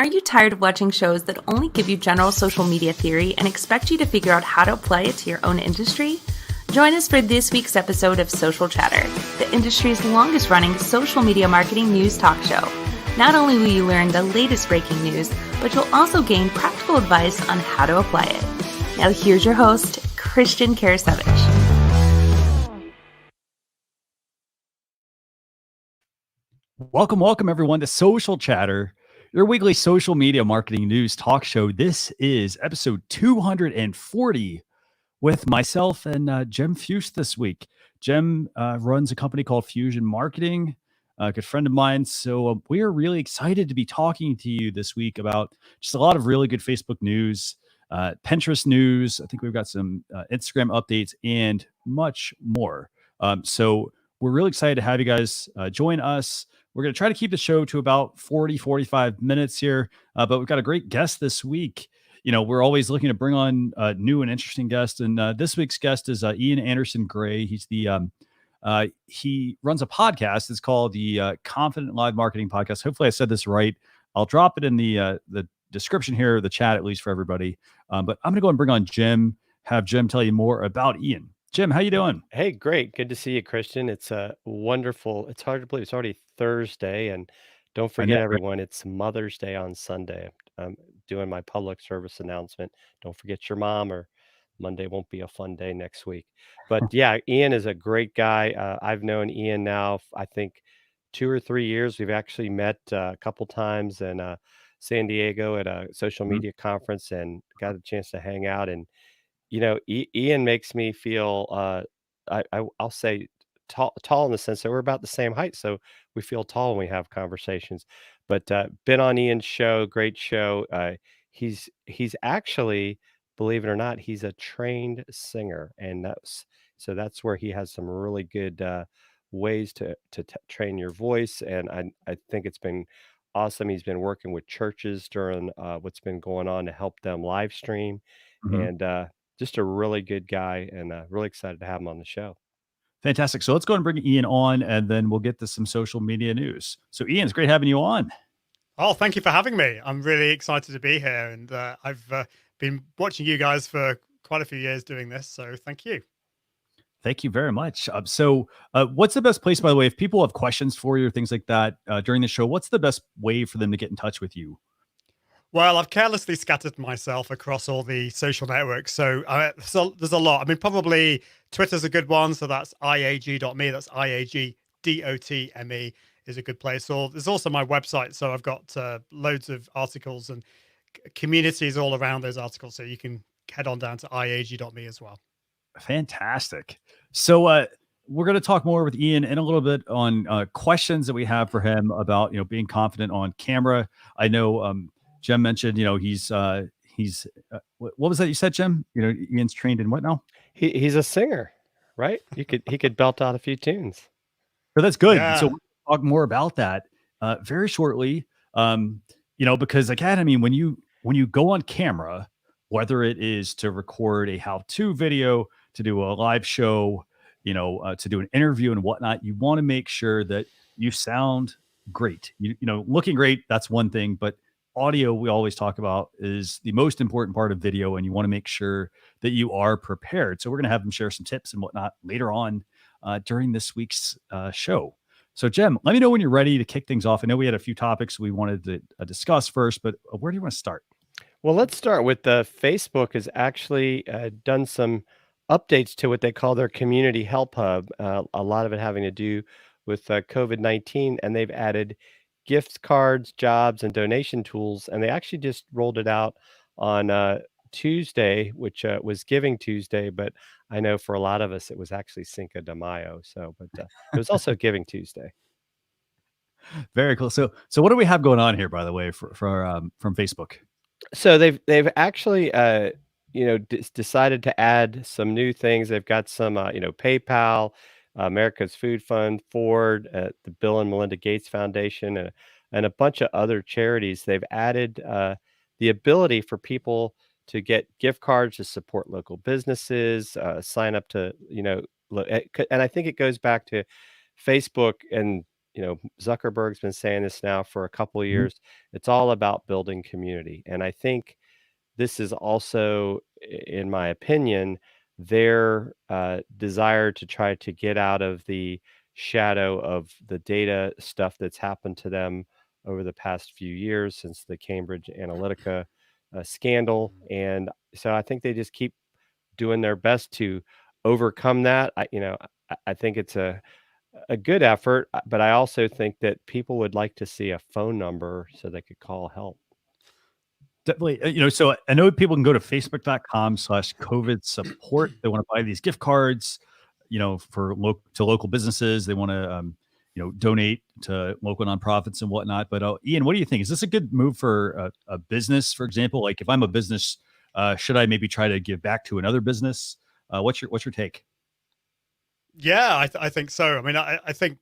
Are you tired of watching shows that only give you general social media theory and expect you to figure out how to apply it to your own industry? Join us for this week's episode of Social Chatter, the industry's longest-running social media marketing news talk show. Not only will you learn the latest breaking news, but you'll also gain practical advice on how to apply it. Now here's your host, Christian Karasiewicz. Welcome everyone to Social Chatter, your weekly social media marketing news talk show. This is episode 240 with myself and Jim Fuhs this week. Jim runs a company called Fusion Marketing, a good friend of mine. So we are really excited to be talking to you this week about just a lot of really good Facebook news, Pinterest news. I think we've got some Instagram updates and much more. So we're really excited to have you guys join us. We're going to try to keep the show to about 45 minutes here, but we've got a great guest this week. You know, we're always looking to bring on new and interesting guests, and this week's guest is Ian Anderson Gray. He's the he runs a podcast. It's called the Confident Live Marketing Podcast. Hopefully, I said this right. I'll drop it in the description here, the chat at least for everybody. But I'm going to go and bring on Jim. Have Jim tell you more about Ian. Jim, how you doing? Hey, great. Good to see you, Christian. It's wonderful. It's hard to believe it's already Thursday, and don't I know, forget, right? everyone, it's Mother's Day on Sunday. I'm doing my public service announcement. Don't forget your mom, or Monday won't be a fun day next week. But yeah, Ian is a great guy. I've known Ian now, I think, 2 or 3 years. We've actually met a couple times in San Diego at a social Mhm. media conference and got a chance to hang out. And Ian makes me feel, I'll say tall in the sense that we're about the same height, so we feel tall when we have conversations. But, been on Ian's show, great show. He's actually, believe it or not, he's a trained singer, and that's where he has some really good, ways to train your voice, and I think it's been awesome. He's been working with churches during, what's been going on to help them live stream, Mhm. and, just a really good guy, and really excited to have him on the show. Fantastic. So let's go and bring Ian on, and then we'll get to some social media news. So Ian, it's great having you on. Oh, thank you for having me. I'm really excited to be here, and I've been watching you guys for quite a few years doing this, so thank you. Thank you very much. What's the best place, by the way, if people have questions for you or things like that during the show? What's the best way for them to get in touch with you? Well, I've carelessly scattered myself across all the social networks, so there's a lot. I mean, probably Twitter's a good one, so that's iag.me. That's iagdotme is a good place. Or there's also my website, so I've got loads of articles and communities all around those articles, so you can head on down to iag.me as well. Fantastic. So we're going to talk more with Ian in a little bit on questions that we have for him about being confident on camera. I know Jim mentioned what was that you said, Jim? Ian's trained in what now? He's a singer, right? He could belt out a few tunes. So that's good. Yeah. So we'll talk more about that very shortly. Because again, I mean, when you go on camera, whether it is to record a how-to video, to do a live show, to do an interview and whatnot, you want to make sure that you sound great. Looking great, that's one thing, but audio, we always talk about, is the most important part of video, and you want to make sure that you are prepared. So we're going to have them share some tips and whatnot later on during this week's show. So Jim, let me know when you're ready to kick things off. I know we had a few topics we wanted to discuss first, but where do you want to start? Well, let's start with Facebook has actually done some updates to what they call their community help hub. A lot of it having to do with COVID-19, and they've added gift cards, jobs, and donation tools. And they actually just rolled it out on Tuesday, which was Giving Tuesday, but I know for a lot of us it was actually Cinco de Mayo. So, but it was also Giving Tuesday. Very cool. So what do we have going on here, by the way, from Facebook? So they've actually decided to add some new things. They've got some PayPal, America's Food Fund, Ford, the Bill and Melinda Gates Foundation, and a bunch of other charities. They've added the ability for people to get gift cards to support local businesses, sign up to and I think it goes back to Facebook and Zuckerberg's been saying this now for a couple of Mhm. years. It's all about building community. And I think this is also, in my opinion, their desire to try to get out of the shadow of the data stuff that's happened to them over the past few years since the Cambridge Analytica scandal. Mm. And so I think they just keep doing their best to overcome that. I think it's a good effort, but I also think that people would like to see a phone number so they could call help. Definitely. So I know people can go to facebook.com/COVID support. They want to buy these gift cards, for to local businesses. They want to, donate to local nonprofits and whatnot. But Ian, what do you think? Is this a good move for a business, for example? Like if I'm a business, should I maybe try to give back to another business? What's your take? Yeah, I think so. I mean, I think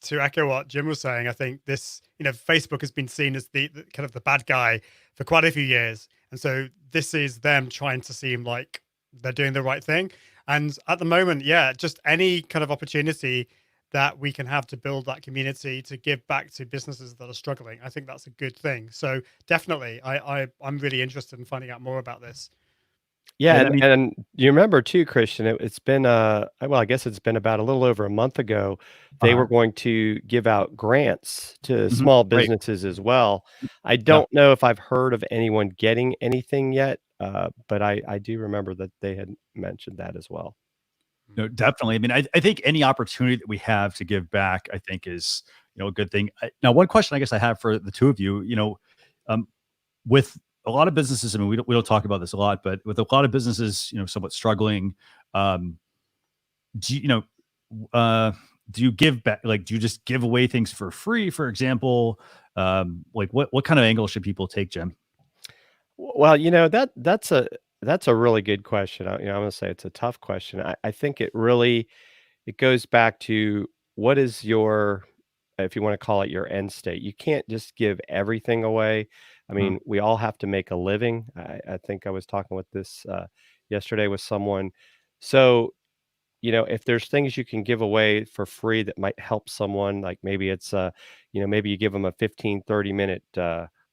to echo what Jim was saying, I think this, Facebook has been seen as the kind of the bad guy for quite a few years. And so this is them trying to seem like they're doing the right thing. And at the moment, yeah, just any kind of opportunity that we can have to build that community, to give back to businesses that are struggling, I think that's a good thing. So definitely, I'm really interested in finding out more about this. Yeah, And I and mean, and you remember too, Christian, it's been, well, I guess it's been about a little over a month ago, they uh-huh. were going to give out grants to Mhm. small Right. businesses as well. I Yeah. don't know if I've heard of anyone getting anything yet, but I do remember that they had mentioned that as well. No, definitely. I mean, I think any opportunity that we have to give back, I think is, a good thing. Now, one question I guess I have for the two of you, um, with a lot of businesses, I mean, we don't talk about this a lot, but with a lot of businesses, somewhat struggling, um, do you, you know, do you give back? Like, do you just give away things for free, for example? Like what kind of angle should people take, Jim? Well, that's a really good question. I'm gonna say it's a tough question. I think it goes back to what is your, if you want to call it your end state. You can't just give everything away. I Mhm. mean, we all have to make a living. I think I was talking with this yesterday with someone. So, if there's things you can give away for free that might help someone, like maybe it's maybe you give them a 15-30 minute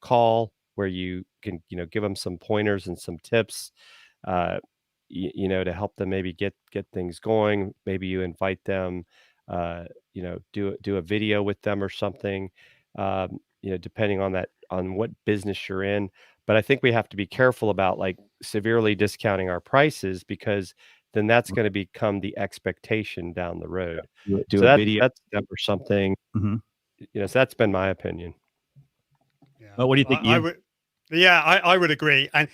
call where you can, give them some pointers and some tips, uh, to help them maybe get things going. Maybe you invite them, do a video with them or something, depending on what business you're in. But I think we have to be careful about like severely discounting our prices, because then that's going to become the expectation down the road. Do So a that's video. that's or something. Mhm. So that's been my opinion. Yeah, Well, what do you think, I Ian? would. Yeah, I would agree. And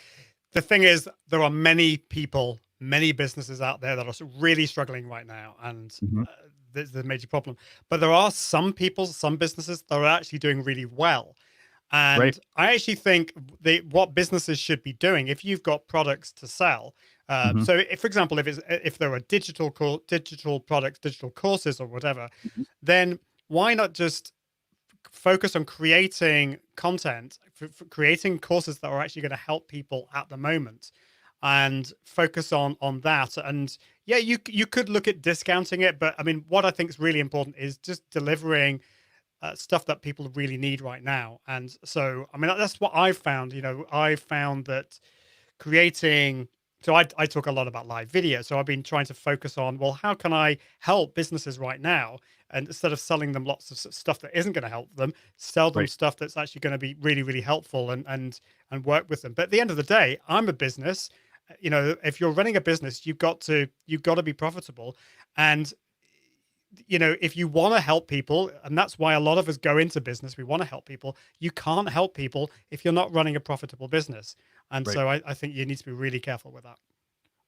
the thing is, there are many people, many businesses out there that are really struggling right now, and Mhm. there's a major problem. But there are some people, some businesses that are actually doing really well. Right. And I actually think what businesses should be doing, if you've got products to sell. Mhm. So, if, for example, if there are digital products, digital courses, or whatever, Mhm. then why not just focus on creating content, for creating courses that are actually going to help people at the moment, and focus on that. And yeah, you could look at discounting it, but I mean, what I think is really important is just delivering stuff that people really need right now. And so, I mean, that's what I've found. I found that creating. So I talk a lot about live video. So I've been trying to focus on, well, how can I help businesses right now? And instead of selling them lots of stuff that isn't going to help them, sell them Right. stuff that's actually going to be really, really helpful, and work with them. But at the end of the day, I'm a business. If you're running a business, you've got to be profitable. And if you want to help people, and that's why a lot of us go into business, we want to help people. You can't help people if you're not running a profitable business. And Right. so I think you need to be really careful with that.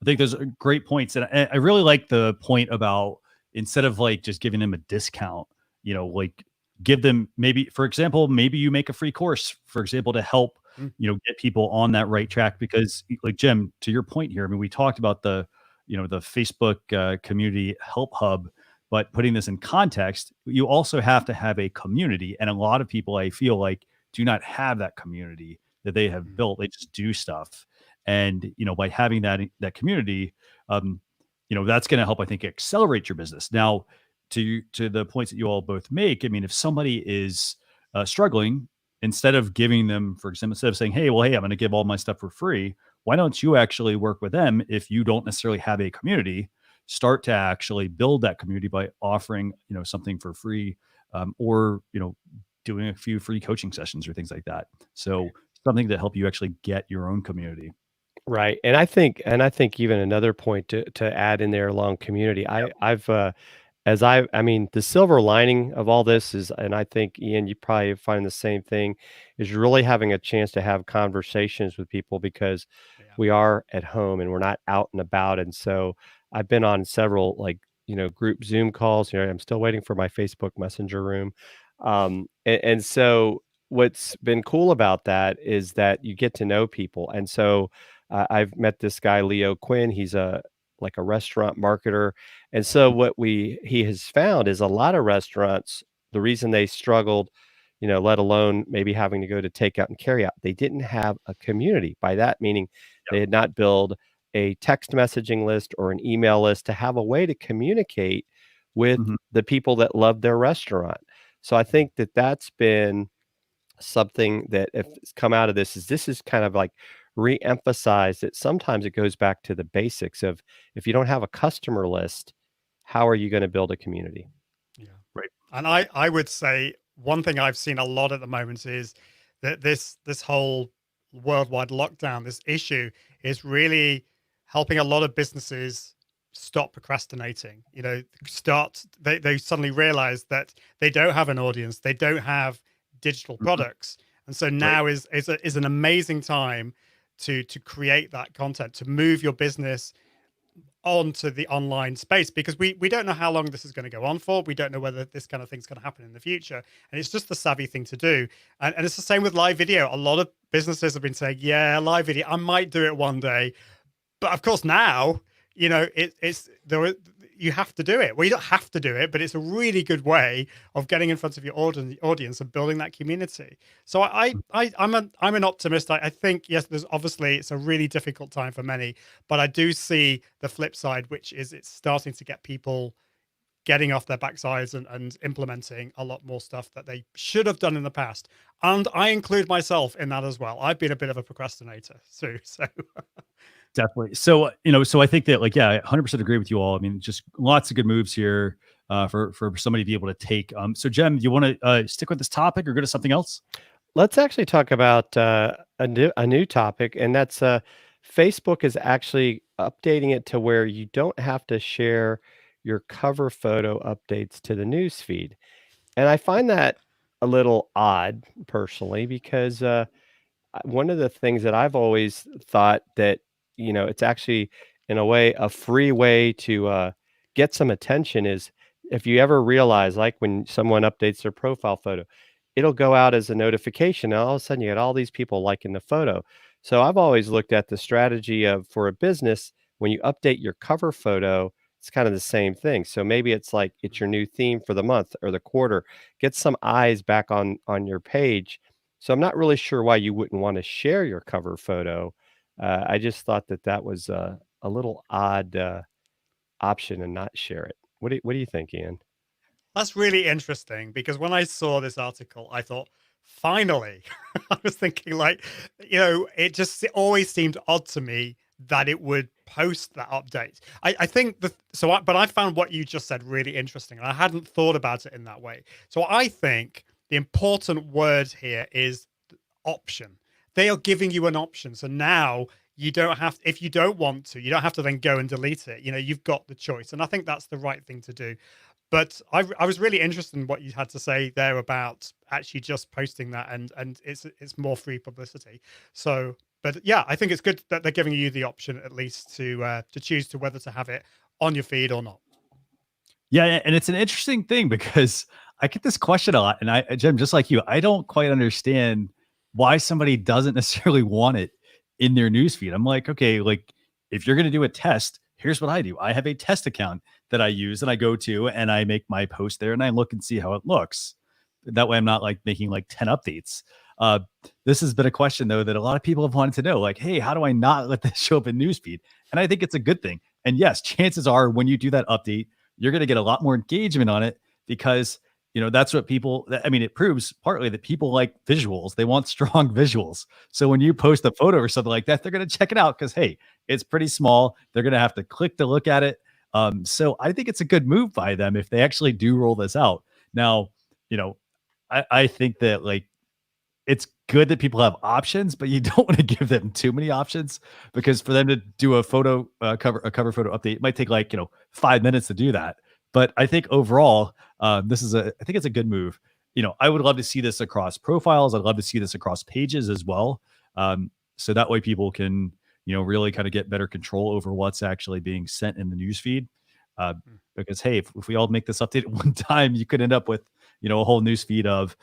I think those are great points, and I really like the point about instead of like just giving them a discount, like give them maybe, for example, maybe you make a free course, for example, to help Mm. get people on that right track. Because, like Jim, to your point here, I mean, we talked about the Facebook community help hub, but putting this in context, you also have to have a community, and a lot of people I feel like do not have that community that they have Mm. built. They just do stuff. And by having that community, that's going to help, I think, accelerate your business. Now, to the points that you all both make, I mean, if somebody is struggling, instead of giving them, for example, instead of saying, hey, I'm going to give all my stuff for free, why don't you actually work with them? If you don't necessarily have a community, start to actually build that community by offering, something for free, or, doing a few free coaching sessions or things like that. So something to help you actually get your own community. Right. And I think even another point to add in there along community, I mean, the silver lining of all this is, and I think, Ian, you probably find the same thing, is really having a chance to have conversations with people because we are at home and we're not out and about. And so I've been on several group Zoom calls. I'm still waiting for my Facebook Messenger room. And so what's been cool about that is that you get to know people. And so I've met this guy, Leo Quinn. He's a restaurant marketer. And so what he has found is a lot of restaurants, the reason they struggled, let alone maybe having to go to takeout and carry out, they didn't have a community. By that meaning they had not built a text messaging list or an email list to have a way to communicate with the people that love their restaurant. So I think that that's been something that if it's come out of this is kind of like re-emphasize that sometimes it goes back to the basics of if you don't have a customer list, how are you going to build a community? Yeah, right. And I would say one thing I've seen a lot at the moment is that this whole worldwide lockdown, this issue is really helping a lot of businesses stop procrastinating. They suddenly realize that they don't have an audience, they don't have digital products, and so now is an amazing time to create that content, to move your business onto the online space, because we don't know how long this is going to go on for. We don't know whether this kind of thing's going to happen in the future, and it's just the savvy thing to do. And it's the same with live video. A lot of businesses have been saying, yeah, live video, I might do it one day, but of course now you have to do it. Well, you don't have to do it, but it's a really good way of getting in front of your audience and building that community. So I'm an optimist. I think, yes, there's obviously, it's a really difficult time for many, but I do see the flip side, which is it's starting to get people getting off their backsides and implementing a lot more stuff that they should have done in the past. And I include myself in that as well. I've been a bit of a procrastinator too. So definitely. So, so I think that I 100% agree with you all. I mean, just lots of good moves here for somebody to be able to take. So Jem, do you want to stick with this topic or go to something else? Let's actually talk about a new topic, and that's Facebook is actually updating it to where you don't have to share your cover photo updates to the news feed. And I find that a little odd personally, because one of the things that I've always thought that, it's actually in a way, a free way to get some attention is if you ever realize, like when someone updates their profile photo, it'll go out as a notification. And all of a sudden you get all these people liking the photo. So I've always looked at the strategy of, for a business, when you update your cover photo, it's kind of the same thing. So maybe it's like it's your new theme for the month or the quarter. Get some eyes back on your page. So I'm not really sure why you wouldn't want to share your cover photo. I just thought that was a little odd option and not share it. What do you think, Ian? That's really interesting, because when I saw this article, I thought, finally. I was thinking it always seemed odd to me that it would post that update. I think but I found what you just said really interesting, and I hadn't thought about it in that way. So I think the important word here is option. They are giving you an option. So now you don't have, if you don't want to, you don't have to then go and delete it. You've got the choice. And I think that's the right thing to do. But I was really interested in what you had to say there about actually just posting that, and it's more free publicity. So, but yeah, I think it's good that they're giving you the option at least to choose to whether to have it on your feed or not. Yeah, and it's an interesting thing because I get this question a lot, and Jem, just like you, I don't quite understand why somebody doesn't necessarily want it in their newsfeed. I'm like, okay, if you're going to do a test, here's what I do. I have a test account that I use and I go to and I make my post there and I look and see how it looks. That way I'm not making 10 updates. This has been a question though that a lot of people have wanted to know, hey, how do I not let this show up in newsfeed? And I think it's a good thing. And yes, chances are when you do that update, you're going to get a lot more engagement on it because, that's what it proves partly that people like visuals. They want strong visuals. So when you post a photo or something like that, they're going to check it out because, hey, it's pretty small. They're going to have to click to look at it. So I think it's a good move by them if they actually do roll this out. Now, I think that it's good that people have options, but you don't want to give them too many options because for them to do a photo cover photo update, it might take 5 minutes to do that. But I think overall, I think it's a good move. I would love to see this across profiles. I'd love to see this across pages as well. So that way people can, really kind of get better control over what's actually being sent in the newsfeed. Because, hey, if we all make this update at one time, you could end up with, a whole newsfeed of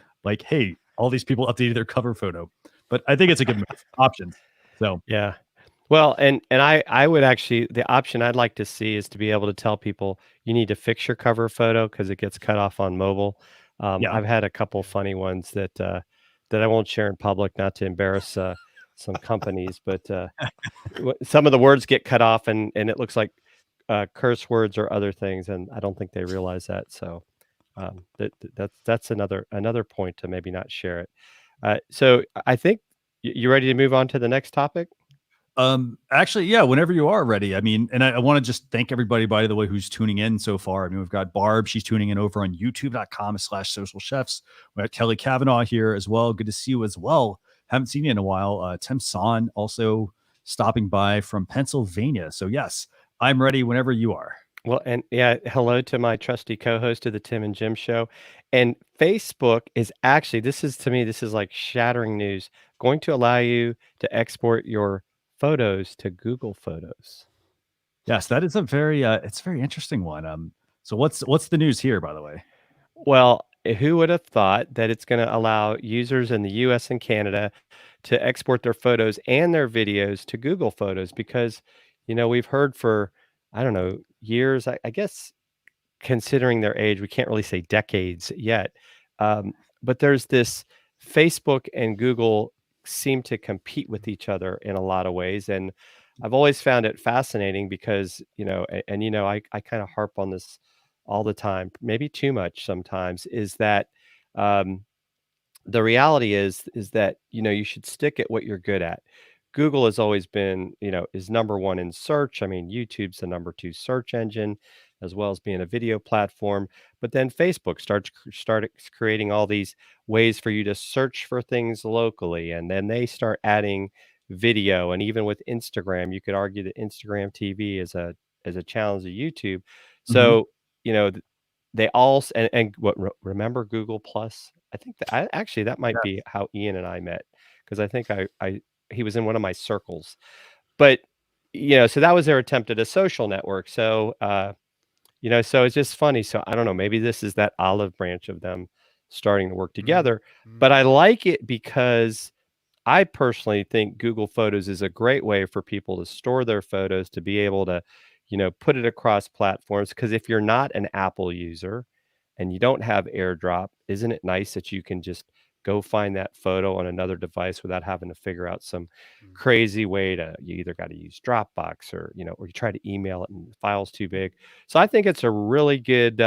hey, all these people updated their cover photo. But I think it's a good move. Options. So, yeah. Well, and I would actually, the option I'd like to see is to be able to tell people you need to fix your cover photo because it gets cut off on mobile. Yeah. I've had a couple funny ones that I won't share in public, not to embarrass some companies, but some of the words get cut off and it looks like curse words or other things, and I don't think they realize that. So that's another point to maybe not share it. So I think you ready to move on to the next topic? Actually, yeah, whenever you are ready. And I want to just thank everybody, by the way, who's tuning in so far. We've got Barb. She's tuning in over on youtube.com/social chefs. We got Kelly Kavanaugh here as well. Good to see you as well. Haven't seen you in a while. Tim Son also stopping by from Pennsylvania. So yes, I'm ready whenever you are. Well, and yeah, hello to my trusty co-host of the Tim and Jim show. And Facebook is actually, this is like shattering news, going to allow you to export your photos to Google Photos. Yes, that is it's a very interesting one. So what's the news here, by the way? Well, who would have thought that it's going to allow users in the US and Canada to export their photos and their videos to Google Photos? Because, we've heard for, I don't know, years, I guess, considering their age, we can't really say decades yet. But there's this Facebook and Google seem to compete with each other in a lot of ways. And I've always found it fascinating because, I kind of harp on this all the time, maybe too much sometimes, is that the reality is that, you should stick at what you're good at. Google has always been, is number one in search. I mean, YouTube's the number 2 search engine, as well as being a video platform. But then Facebook started creating all these ways for you to search for things locally, and then they start adding video. And even with Instagram, you could argue that Instagram TV is a challenge to YouTube. So they all and what remember Google Plus? I think that might be how Ian and I met, because I think he was in one of my circles. But so that was their attempt at a social network. So so it's just funny. So I don't know, maybe this is that olive branch of them starting to work together. But I like it because I personally think Google Photos is a great way for people to store their photos, to be able to put it across platforms. Because if you're not an Apple user and you don't have AirDrop, isn't it nice that you can just go find that photo on another device without having to figure out some crazy way to, you either got to use Dropbox or you try to email it and the file's too big. So I think it's a really good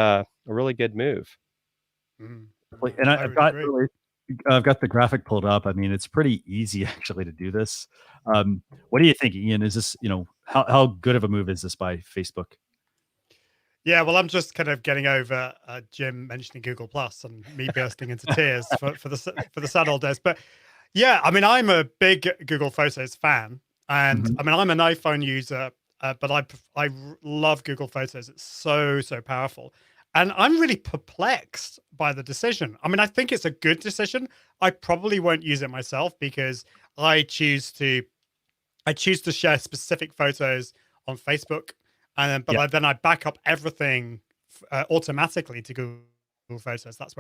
move. And I've got the graphic pulled up. I mean, it's pretty easy actually to do this. What do you think, Ian? Is this, how good of a move is this by Facebook? Yeah, well, I'm just kind of getting over Jim mentioning Google Plus and me bursting into tears for the sad old days. But yeah, I mean, I'm a big Google Photos fan, and I mean, I'm an iPhone user, but I love Google Photos. It's so powerful, and I'm really perplexed by the decision. I mean, I think it's a good decision. I probably won't use it myself because I choose to share specific photos on Facebook. And then, then I back up everything automatically to Google Photos. That's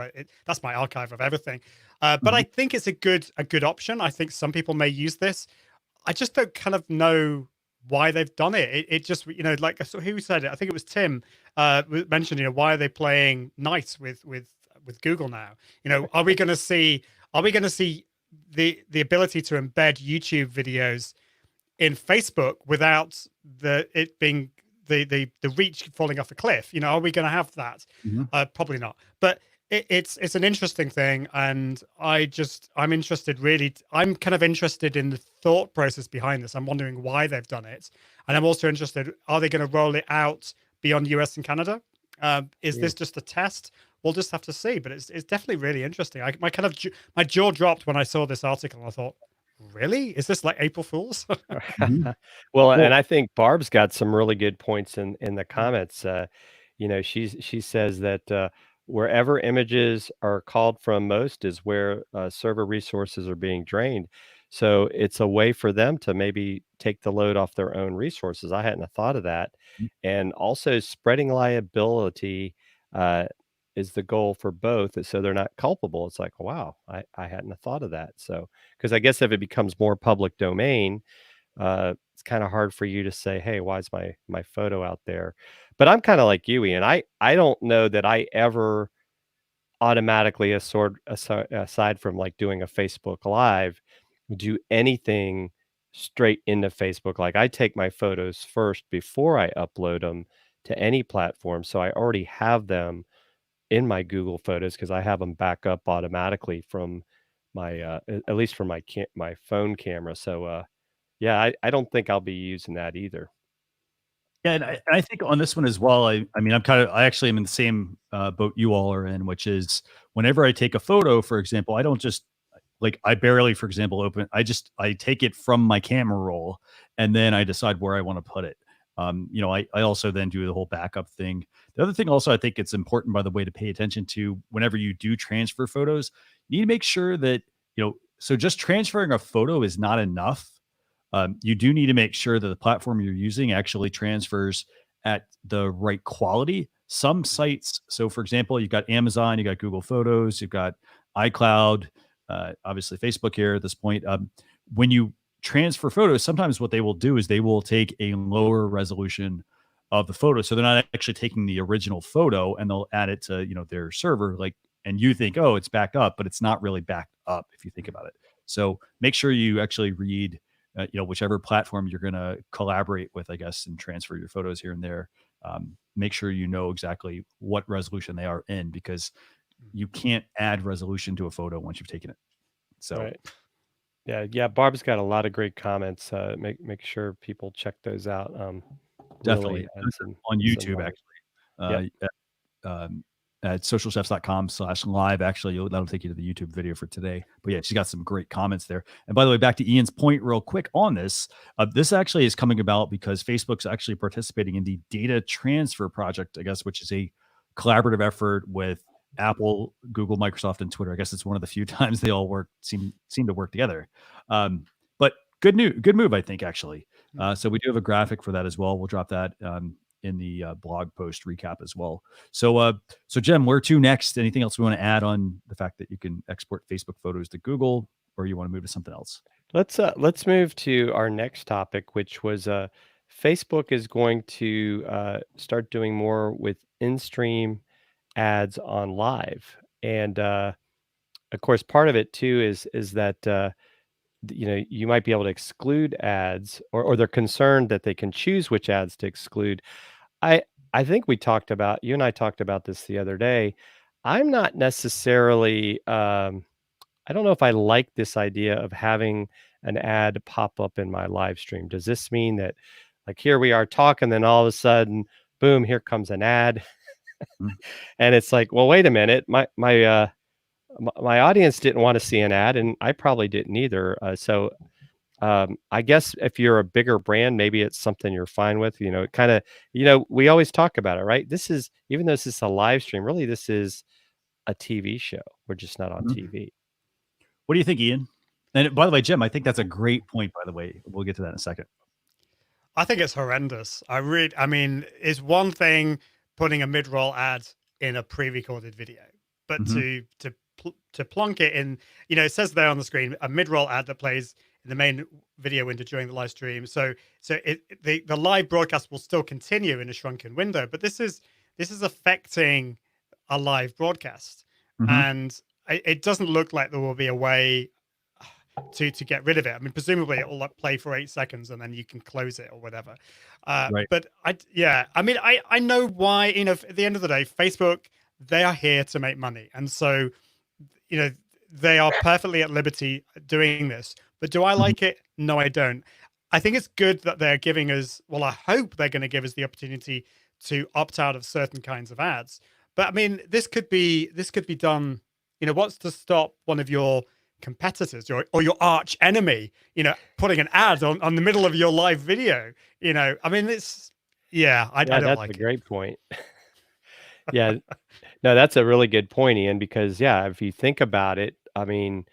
my archive of everything. But I think it's a good option. I think some people may use this. I just don't kind of know why they've done it. It just, like, so who said it? I think it was Tim mentioned, why are they playing nice with Google now? Are we going to see the ability to embed YouTube videos in Facebook without it being the reach falling off a cliff. You know, are we going to have that? Probably not. But it's an interesting thing, and I'm interested. Really, I'm kind of interested in the thought process behind this. I'm wondering why they've done it, and I'm also interested: are they going to roll it out beyond US and Canada? Is this just a test? We'll just have to see. But it's definitely really interesting. My jaw dropped when I saw this article. And I thought, really? Is this like April Fool's? Well, and I think Barb's got some really good points in the comments. You know, she says that wherever images are called from most is where server resources are being drained. So it's a way for them to maybe take the load off their own resources. I hadn't thought of that. And also spreading liability is the goal for both. So they're not culpable. It's like, wow, I hadn't thought of that. So, because I guess if it becomes more public domain, it's kind of hard for you to say, hey, why is my photo out there? But I'm kind of like you, Ian. I don't know that I ever automatically, aside from like doing a Facebook Live, do anything straight into Facebook. Like I take my photos first before I upload them to any platform. So I already have them in my Google Photos because I have them back up automatically from my at least from my phone camera. So yeah, I don't think I'll be using that either. Yeah, and I think on this one as well, I mean, I actually am in the same boat you all are in, which is whenever I take a photo, for example, I don't just like, I barely, for example, I take it from my camera roll and then I decide where I want to put it. You know, I also then do the whole backup thing. The other thing also, I think it's important, by the way, to pay attention to whenever you do transfer photos, you need to make sure that, you know, so just transferring a photo is not enough. You do need to make sure that the platform you're using actually transfers at the right quality. Some sites, so for example, you've got Amazon, you got Google Photos, you've got iCloud, obviously Facebook here at this point. When you transfer photos, sometimes what they will do is they will take a lower resolution of the photo. So they're not actually taking the original photo and they'll add it to, you know, their server, like, and you think, oh, it's backed up, but it's not really backed up if you think about it. So make sure you actually read, you know, whichever platform you're going to collaborate with, I guess, and transfer your photos here and there. Make sure you know exactly what resolution they are in, because you can't add resolution to a photo once you've taken it. So, right. Yeah. Barb's got a lot of great comments. Make sure people check those out. definitely Really on YouTube, actually. At socialchefs.com/live. Actually, that'll take you to the YouTube video for today. But yeah, she's got some great comments there. And by the way, back to Ian's point real quick on this. This actually is coming about because Facebook's actually participating in the data transfer project, I guess, which is a collaborative effort with Apple, Google, Microsoft, and Twitter. I guess it's one of the few times they all seem to work together. But good move, I think, actually. So we do have a graphic for that as well. We'll drop that in the blog post recap as well. So Jem, where to next? Anything else we want to add on the fact that you can export Facebook photos to Google, or you want to move to something else? Let's move to our next topic, which was Facebook is going to start doing more with in-stream ads on live, and of course, part of it too is that you know, you might be able to exclude ads, or they're concerned that they can choose which ads to exclude. I think you and I talked about this the other day. I'm not necessarily I don't know if I like this idea of having an ad pop up in my live stream. Does this mean that, like, here we are talking, then all of a sudden, boom, here comes an ad? And it's like, well, wait a minute, my audience didn't want to see an ad, and I probably didn't either. So I guess if you're a bigger brand, maybe it's something you're fine with. You know, it kind of, you know, we always talk about it, right? This is, even though this is a live stream, really, this is a TV show. We're just not on TV. What do you think, Ian? And by the way, Jim, I think that's a great point, by the way. We'll get to that in a second. I think it's horrendous. I mean, it's one thing putting a mid-roll ad in a pre-recorded video, but to plonk it in, you know, it says there on the screen, a mid-roll ad that plays in the main video window during the live stream. So the live broadcast will still continue in a shrunken window, but this is affecting a live broadcast, and it doesn't look like there will be a way. to get rid of it. I mean, presumably it will like play for 8 seconds and then you can close it or whatever. Right. But I mean, I know why, you know, at the end of the day, Facebook, they are here to make money. And so, you know, they are perfectly at liberty doing this. But do I like it? No, I don't. I think it's good that they're giving us, well, I hope they're going to give us the opportunity to opt out of certain kinds of ads. But I mean, this could be done, you know, what's to stop one of your competitors or your arch enemy, you know, putting an ad on the middle of your live video, you know? I mean, it's, I don't that's like a it. great point. Yeah, no, that's a really good point, Ian, because if you think about it, I mean,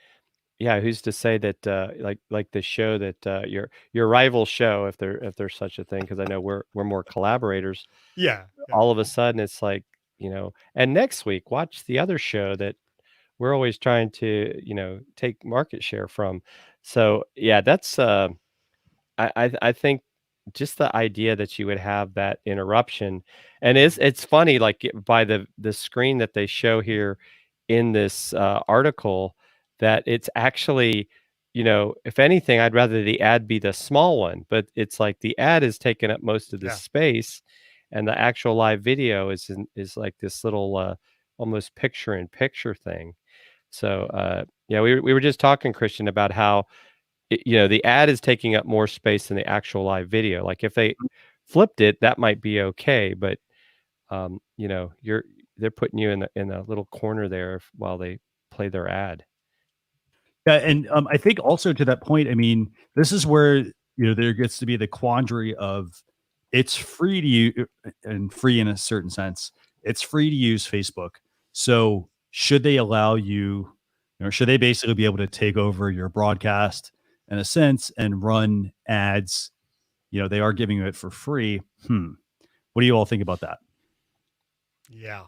who's to say that like the show that your rival show, if there's such a thing, because I know we're more collaborators, Yeah. all of a sudden it's like, and next week watch the other show that we're always trying to, take market share from. So that's I think just the idea that you would have that interruption, and it's funny, like by the screen that they show here in this article, that it's actually, if anything, I'd rather the ad be the small one, but it's like the ad is taking up most of the space, and the actual live video is like this little almost picture in picture thing. So we were just talking, Christian, about how the ad is taking up more space than the actual live video. Like if they flipped it, that might be okay, but they're putting you in a little corner there while they play their ad. Yeah, and I think also to that point, I mean, this is where there gets to be the quandary of it's free to use, and free in a certain sense. It's free to use Facebook. So should they allow you, should they basically be able to take over your broadcast in a sense and run ads? They are giving you it for free. What do you all think about that? Yeah.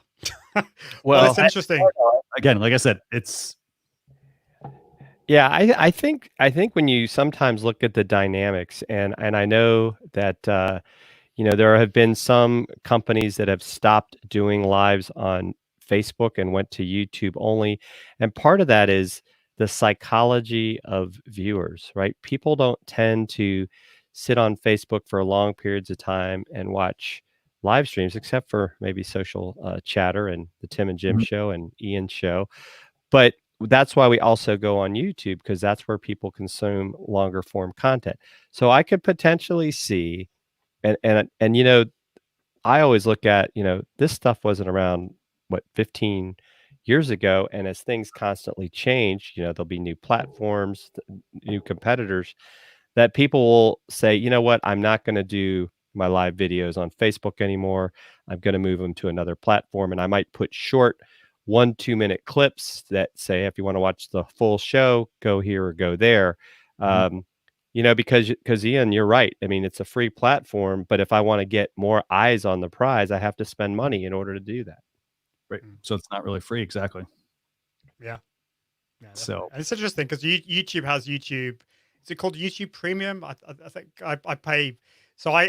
Well, it's interesting. Again, like I said, it's. Yeah, I think when you sometimes look at the dynamics, and I know that there have been some companies that have stopped doing lives on Facebook and went to YouTube only, and part of that is the psychology of viewers, right? People don't tend to sit on Facebook for long periods of time and watch live streams, except for maybe Social Chatter and the Tim and Jim show and Ian's show, but that's why we also go on YouTube, because that's where people consume longer form content. So I could potentially see, and I always look at, this stuff wasn't around 15 years ago, and as things constantly change, there'll be new platforms, new competitors, that people will say, you know what, I'm not going to do my live videos on Facebook anymore. I'm going to move them to another platform, and I might put short 1-2 minute clips that say, if you want to watch the full show, go here or go there. Because Ian, you're right. I mean, it's a free platform, but if I want to get more eyes on the prize, I have to spend money in order to do that. Right. So it's not really free. Exactly. Yeah. So and it's interesting because YouTube has YouTube. Is it called YouTube Premium? I think I pay. So I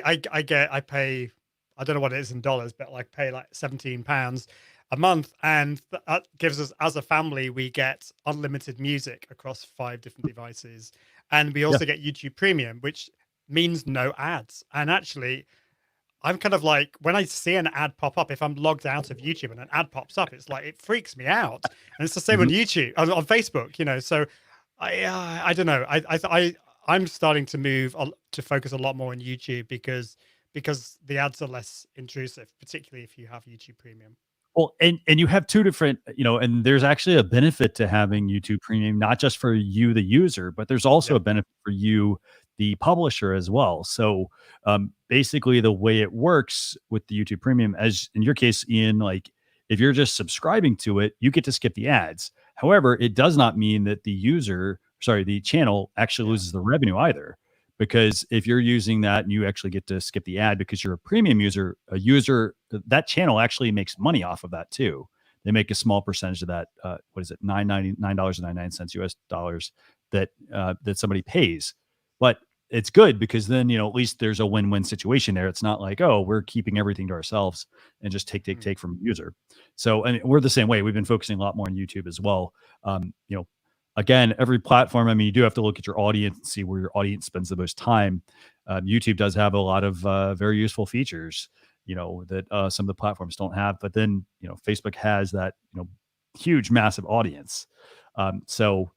pay. I don't know what it is in dollars, but like pay like £17 a month, and that gives us, as a family, we get unlimited music across 5 different devices, and we also get YouTube Premium, which means no ads. And actually, I'm kind of like, when I see an ad pop up, if I'm logged out of YouTube and an ad pops up, it's like, it freaks me out. And it's the same on YouTube, on Facebook, so I don't know. I'm starting to move to focus a lot more on YouTube because the ads are less intrusive, particularly if you have YouTube Premium. Well, and you have two different, and there's actually a benefit to having YouTube Premium, not just for you, the user, but there's also a benefit for you, the publisher, as well. So basically the way it works with the YouTube Premium, as in your case, Ian, like if you're just subscribing to it, you get to skip the ads. However, it does not mean that the channel actually loses the revenue either. Because if you're using that and you actually get to skip the ad because you're a premium user, that channel actually makes money off of that too. They make a small percentage of that. What is it? $9.99 US dollars that somebody pays. But it's good because then, at least there's a win-win situation there. It's not like, oh, we're keeping everything to ourselves and just take from the user. So, and we're the same way. We've been focusing a lot more on YouTube as well. again, every platform, I mean, you do have to look at your audience and see where your audience spends the most time. YouTube does have a lot of very useful features, that some of the platforms don't have. But then, Facebook has that, huge, massive audience. So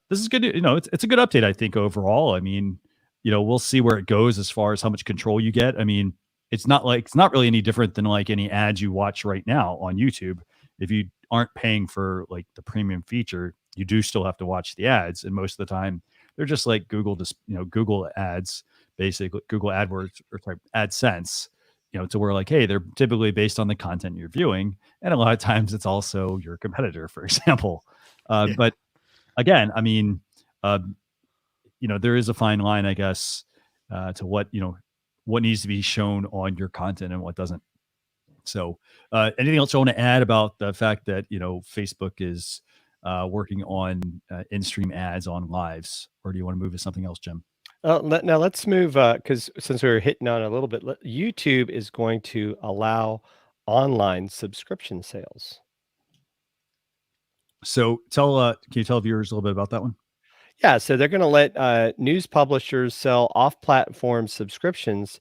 this is good. It's a good update, I think, overall. I mean, we'll see where it goes as far as how much control you get. I mean, it's not really any different than like any ads you watch right now on YouTube. If you aren't paying for like the premium feature, you do still have to watch the ads. And most of the time they're just like Google ads, basically Google AdWords or sorry, AdSense, to where like, hey, they're typically based on the content you're viewing. And a lot of times it's also your competitor, for example. Yeah. But again, I mean, there is a fine line, I guess, to what needs to be shown on your content and what doesn't. So anything else you want to add about the fact that, Facebook is working on in-stream ads on lives, or do you want to move to something else, Jim? Now let's move, because since we were hitting on it a little bit, YouTube is going to allow online subscription sales. So can you tell viewers a little bit about that one? Yeah, so they're going to let news publishers sell off-platform subscriptions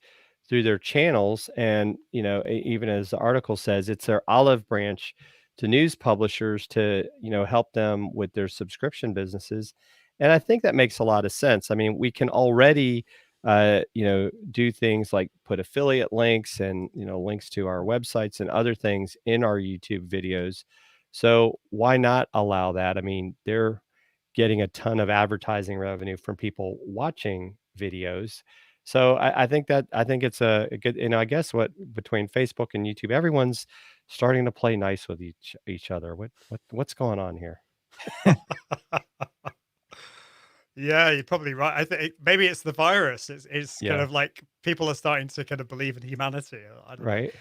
through their channels, and even as the article says, it's their olive branch to news publishers to help them with their subscription businesses. And I think that makes a lot of sense. I mean, we can already do things like put affiliate links and links to our websites and other things in our YouTube videos. So why not allow that? I mean, they're getting a ton of advertising revenue from people watching videos. So I think it's a good, I guess between Facebook and YouTube, everyone's starting to play nice with each other. What's going on here? Yeah, you're probably right. I think maybe it's the virus. It's kind Yeah. of like people are starting to kind of believe in humanity. I don't know. Right.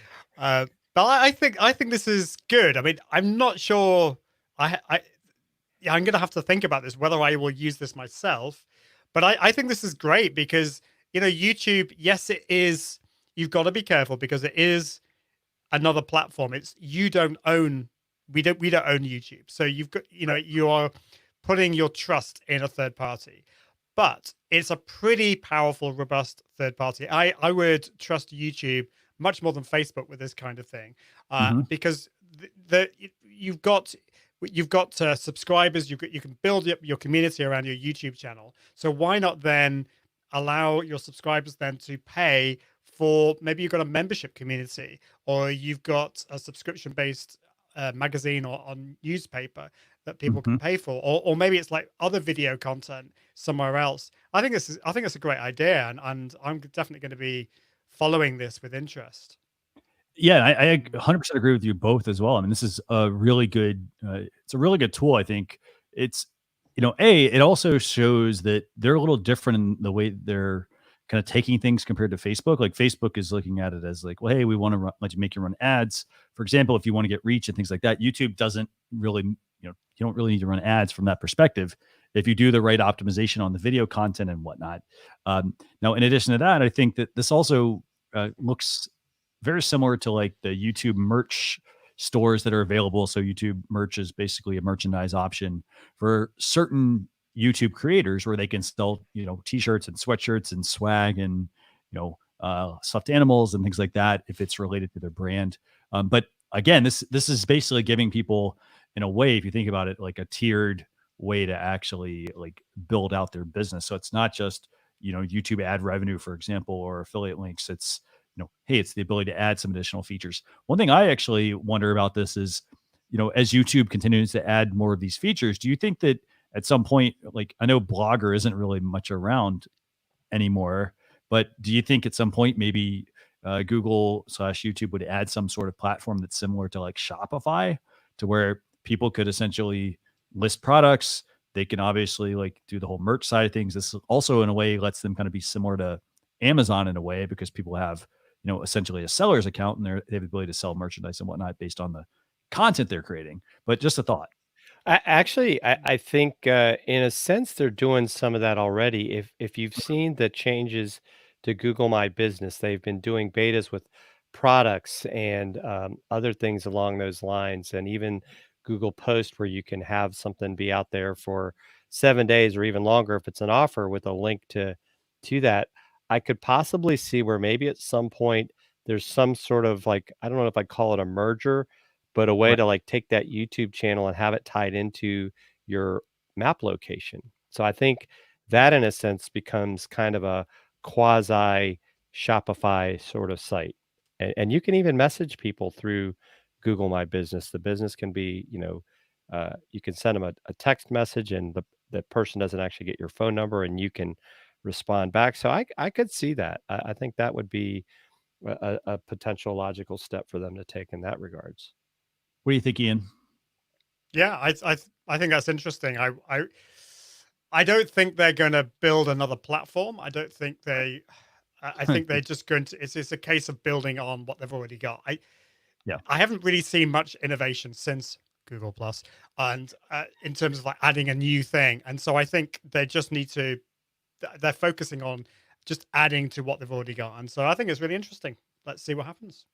But I think this is good. I mean, I'm not sure. Yeah, I'm gonna have to think about this whether I will use this myself. But I think this is great because YouTube. Yes, it is. You've got to be careful because it is another platform. We don't own YouTube. So you've got you are putting your trust in a third party, but it's a pretty powerful, robust third party. I would trust YouTube much more than Facebook with this kind of thing, because you've got subscribers. You can build up your community around your YouTube channel. So why not then allow your subscribers then to pay for, maybe you've got a membership community, or you've got a subscription based magazine or on newspaper that people can pay for, or maybe it's like other video content somewhere else. I think it's a great idea, and I'm definitely going to be following this with interest. Yeah, I 100% agree with you both as well. I mean, this is a really good, it's a really good tool. I think it's, it also shows that they're a little different in the way they're kind of taking things compared to Facebook. Like Facebook is looking at it as like, well, hey, we want to let you make you run ads. For example, if you want to get reach and things like that, YouTube doesn't really, you don't really need to run ads from that perspective if you do the right optimization on the video content and whatnot. Now, in addition to that, I think that this also looks very similar to like the YouTube merch stores that are available. So YouTube merch is basically a merchandise option for certain YouTube creators where they can sell, t-shirts and sweatshirts and swag and, stuffed animals and things like that if it's related to their brand. But again, this is basically giving people, in a way, if you think about it, like a tiered way to actually like build out their business. So it's not just, YouTube ad revenue, for example, or affiliate links. It's, hey, it's the ability to add some additional features. One thing I actually wonder about this is, as YouTube continues to add more of these features, do you think that at some point, like, I know Blogger isn't really much around anymore, but do you think at some point maybe Google/YouTube would add some sort of platform that's similar to like Shopify, to where people could essentially list products? They can obviously like do the whole merch side of things. This also in a way lets them kind of be similar to Amazon in a way, because people have, essentially a seller's account and they have the ability to sell merchandise and whatnot based on the content they're creating. But just a thought. I think in a sense they're doing some of that already. If you've seen the changes to Google My Business, they've been doing betas with products and other things along those lines, and even Google Post where you can have something be out there for 7 days or even longer if it's an offer with a link to that. I could possibly see where maybe at some point there's some sort of like, I don't know if I call it a merger, but a way Right. to like take that YouTube channel and have it tied into your map location. So I think that in a sense becomes kind of a quasi Shopify sort of site. And you can even message people through Google My Business. The business can be, you can send them a text message and the person doesn't actually get your phone number and you can respond back. So I could see that. I think that would be a potential logical step for them to take in that regards. What do you think, Ian? Yeah, I think that's interesting. I don't think they're going to build another platform. I don't think they. I think they're just going to. It's a case of building on what they've already got. Yeah. I haven't really seen much innovation since Google Plus, and in terms of like adding a new thing. And so I think they just need to. They're focusing on just adding to what they've already got. And so I think it's really interesting. Let's see what happens.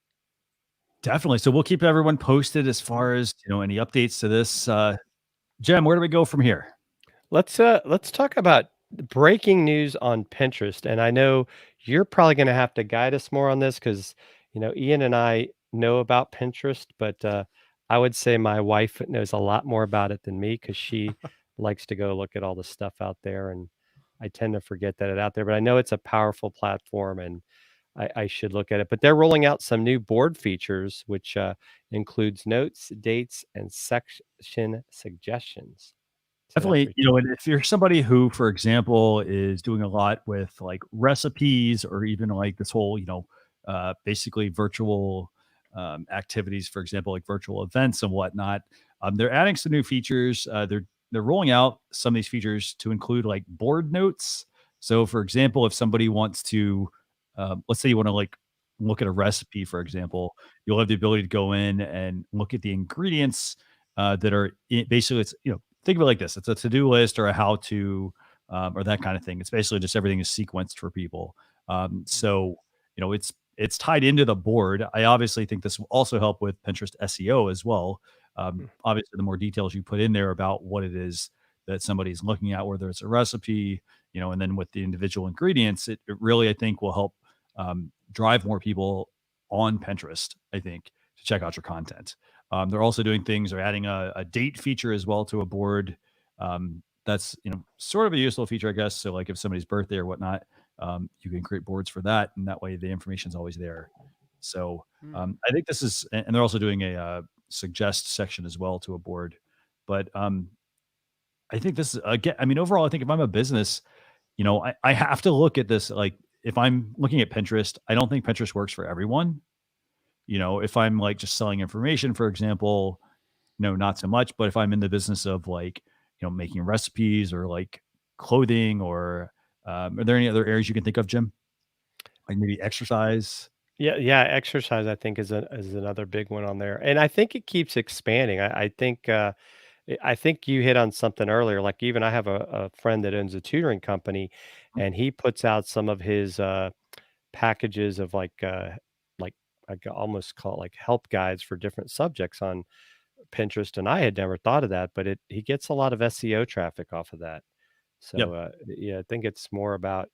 Definitely. So we'll keep everyone posted as far as any updates to this. Jem, where do we go from here? Let's talk about breaking news on Pinterest. And I know you're probably going to have to guide us more on this because Ian and I know about Pinterest, but I would say my wife knows a lot more about it than me because she likes to go look at all the stuff out there, and I tend to forget that it's out there. But I know it's a powerful platform, and I should look at it. But they're rolling out some new board features, which includes notes, dates, and section suggestions. So Definitely, and if you're somebody who, for example, is doing a lot with like recipes or even like this whole, basically virtual activities, for example, like virtual events and whatnot, they're adding some new features. They're rolling out some of these features to include like board notes. So, for example, if somebody wants to, let's say you want to like look at a recipe, for example, you'll have the ability to go in and look at the ingredients that are basically, it's think of it like this: it's a to-do list or a how-to or that kind of thing. It's basically just everything is sequenced for people. So it's tied into the board. I obviously think this will also help with Pinterest SEO as well. Obviously, the more details you put in there about what it is that somebody's looking at, whether it's a recipe, and then with the individual ingredients, it really, I think, will help drive more people on Pinterest, I think, to check out your content. They're also doing things, they're adding a date feature as well to a board. That's, sort of a useful feature, I guess. So like if somebody's birthday or whatnot, you can create boards for that. And that way the information is always there. So I think this is, and they're also doing a suggest section as well to a board. But I think this is, again, I mean, overall, I think if I'm a business, I have to look at this. Like if I'm looking at Pinterest, I don't think Pinterest works for everyone. If I'm like just selling information, for example, not so much. But if I'm in the business of like, making recipes or like clothing or are there any other areas you can think of, Jim? Like maybe exercise? Yeah, exercise I think is another big one on there, and I think it keeps expanding. I think you hit on something earlier. Like even I have a friend that owns a tutoring company, and he puts out some of his packages of like I could almost call it like help guides for different subjects on Pinterest, and I had never thought of that, but he gets a lot of SEO traffic off of that. So Yep. yeah, I think it's more about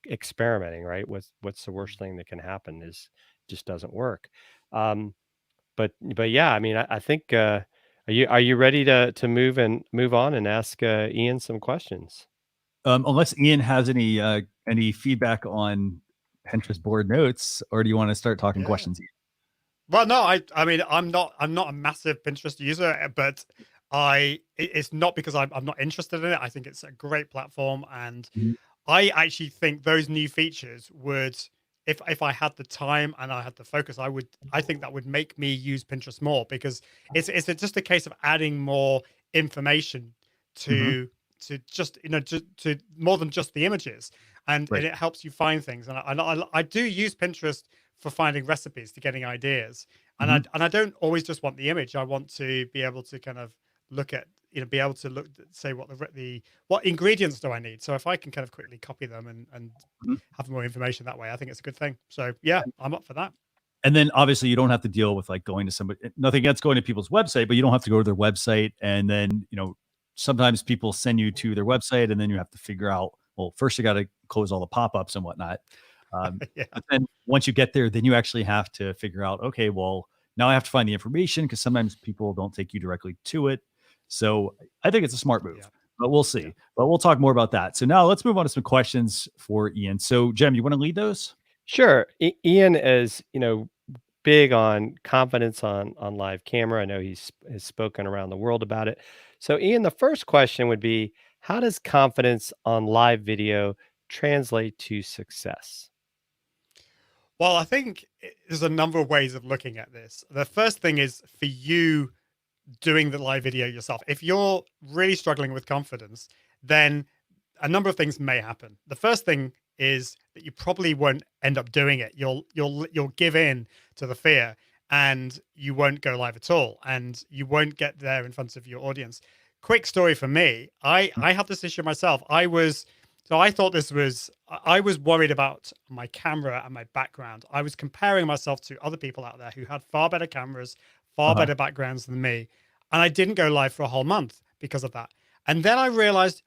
experimenting, right? What's the worst thing that can happen is just doesn't work. Um, but yeah, I mean, I think are you ready to move on and ask Ian some questions? Unless Ian has any feedback on Pinterest board notes, or do you want to start talking Yeah. questions? Well, no, I mean, I'm not a massive Pinterest user, but it's not because I'm not interested in it. I think it's a great platform, and Mhm. I actually think those new features would, if I had the time and I had the focus, I think that would make me use Pinterest more because it's just a case of adding more information Mhm. to just to more than just the images, and Right. it helps you find things. And I do use Pinterest for finding recipes, to getting ideas, and Mhm. I don't always just want the image. I want to be able to kind of look at be able to look say what ingredients do I need. So if I can kind of quickly copy them and Mhm. have more information that way, I think it's a good thing. So yeah, I'm up for that. And then obviously you don't have to deal with like going to somebody, nothing against going to people's website, but you don't have to go to their website. And then, sometimes people send you to their website and then you have to figure out, well, first you got to close all the pop-ups and whatnot. Yeah. But then once you get there, then you actually have to figure out, okay, well, now I have to find the information because sometimes people don't take you directly to it. So I think it's a smart move, Yeah. but we'll see. Yeah. But we'll talk more about that. So now let's move on to some questions for Ian. So Jem, you want to lead those? Sure. Ian is, big on confidence on live camera. I know has spoken around the world about it. So, Ian, the first question would be, how does confidence on live video translate to success? Well, I think there's a number of ways of looking at this. The first thing is for you doing the live video yourself. If you're really struggling with confidence, then a number of things may happen. The first thing is that you probably won't end up doing it. You'll give in to the fear and you won't go live at all, and you won't get there in front of your audience. Quick story for me. I had this issue myself. I was worried about my camera and my background. I was comparing myself to other people out there who had far better cameras, far better backgrounds than me. And I didn't go live for a whole month because of that. And then I realized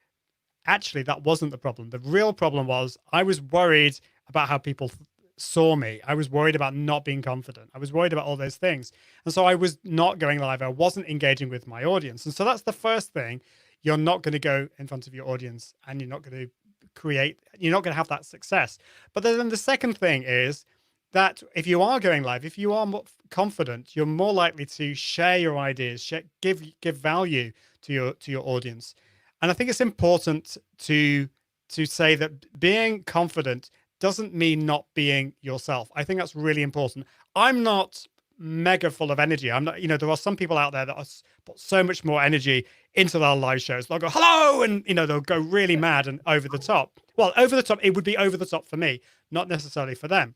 actually that wasn't the problem. The real problem was I was worried about how people saw me. I was worried about not being confident. I was worried about all those things. And so I was not going live. I wasn't engaging with my audience. And so that's the first thing. You're not going to go in front of your audience and you're not going to have that success. But then the second thing is that if you are going live, if you are more confident, you're more likely to share your ideas, give value to your audience. And I think it's important to say that being confident doesn't mean not being yourself. I think that's really important. I'm not mega full of energy. I'm not, there are some people out there that put so much more energy into their live shows. They'll go, hello, and they'll go really mad and over the top. Well, over the top, it would be over the top for me, not necessarily for them.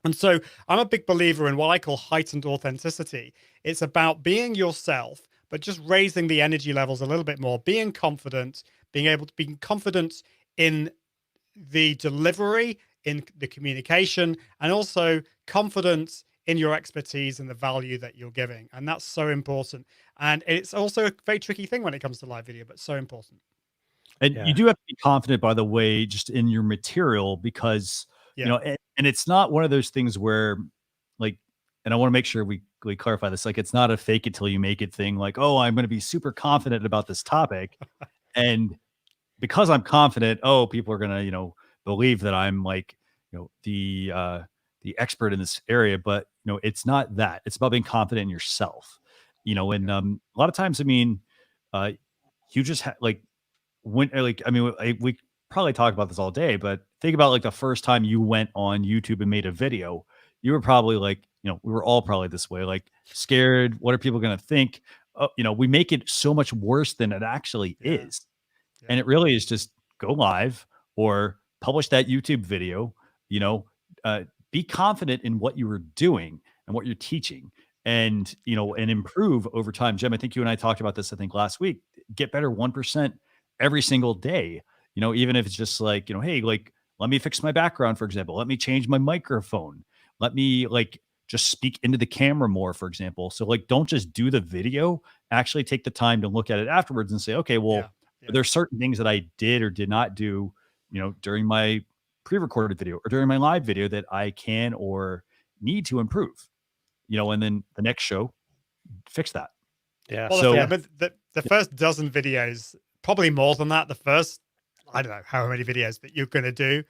And so I'm a big believer in what I call heightened authenticity. It's about being yourself, but just raising the energy levels a little bit more, being confident, being confident in the delivery, in the communication, and also confidence in your expertise and the value that you're giving. And that's so important. And it's also a very tricky thing when it comes to live video, but so important. And you do have to be confident, by the way, just in your material, because, and it's not one of those things where like, and I want to make sure we clarify this, like, it's not a fake it till you make it thing. Like, oh, I'm going to be super confident about this topic. And because I'm confident, people are going to, believe that I'm like, the expert in this area, but it's not that. It's about being confident in yourself, and a lot of times, you just we probably talk about this all day, but think about like the first time you went on YouTube and made a video, you were probably like, we were all probably this way, like scared. What are people going to think? We make it so much worse than it actually is. Yeah. And it really is just go live or publish that YouTube video, be confident in what you were doing and what you're teaching, and, and improve over time. Jem, I think you and I talked about this, last week. Get better 1% every single day, even if it's just like, hey, like, let me fix my background, for example. Let me change my microphone. Let me just speak into the camera more, for example. So don't just do the video, actually take the time to look at it afterwards and say, okay, well, there's certain things that I did or did not do, during my pre-recorded video or during my live video that I can or need to improve, and then the next show, fix that. Yeah. Well, so the first dozen videos, probably more than that, the first, I don't know how many videos that you're going to do,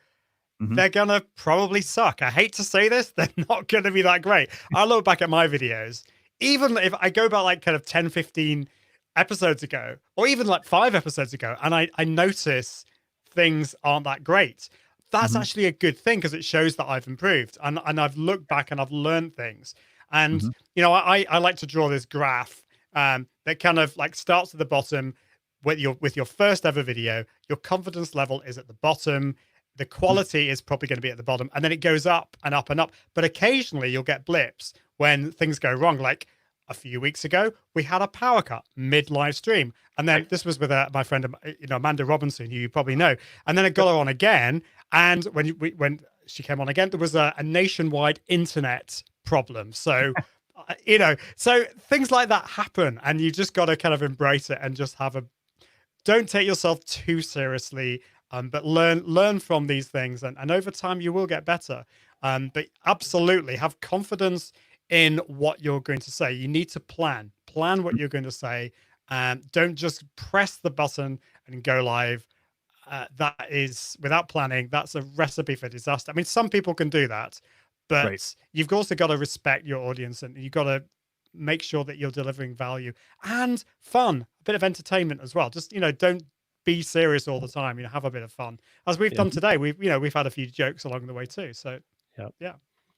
they're going to probably suck. I hate to say this, they're not going to be that great. I look back at my videos, even if I go back like kind of 10, 15 episodes ago, or even like 5 episodes ago, and I notice things aren't that great. That's actually a good thing because it shows that I've improved and I've looked back and I've learned things. And, I like to draw this graph that kind of like starts at the bottom with your first ever video. Your confidence level is at the bottom. The quality is probably going to be at the bottom, and then it goes up and up and up. But occasionally you'll get blips when things go wrong. Like a few weeks ago, we had a power cut mid live stream. And then this was with my friend, Amanda Robinson, who you probably know. And then I got her on again. And when she came on again, there was a nationwide internet problem. So, so things like that happen, and you just got to kind of embrace it and just don't take yourself too seriously, but learn from these things, and over time you will get better. But absolutely have confidence in what you're going to say. You need to plan what you're going to say. Don't just press the button and go live. That is, without planning, that's a recipe for disaster. I mean, some people can do that, but you've also got to respect your audience, and you've got to make sure that you're delivering value and fun, a bit of entertainment as well. Just, don't be serious all the time. Have a bit of fun, as we've done today. We've had a few jokes along the way too. So yeah.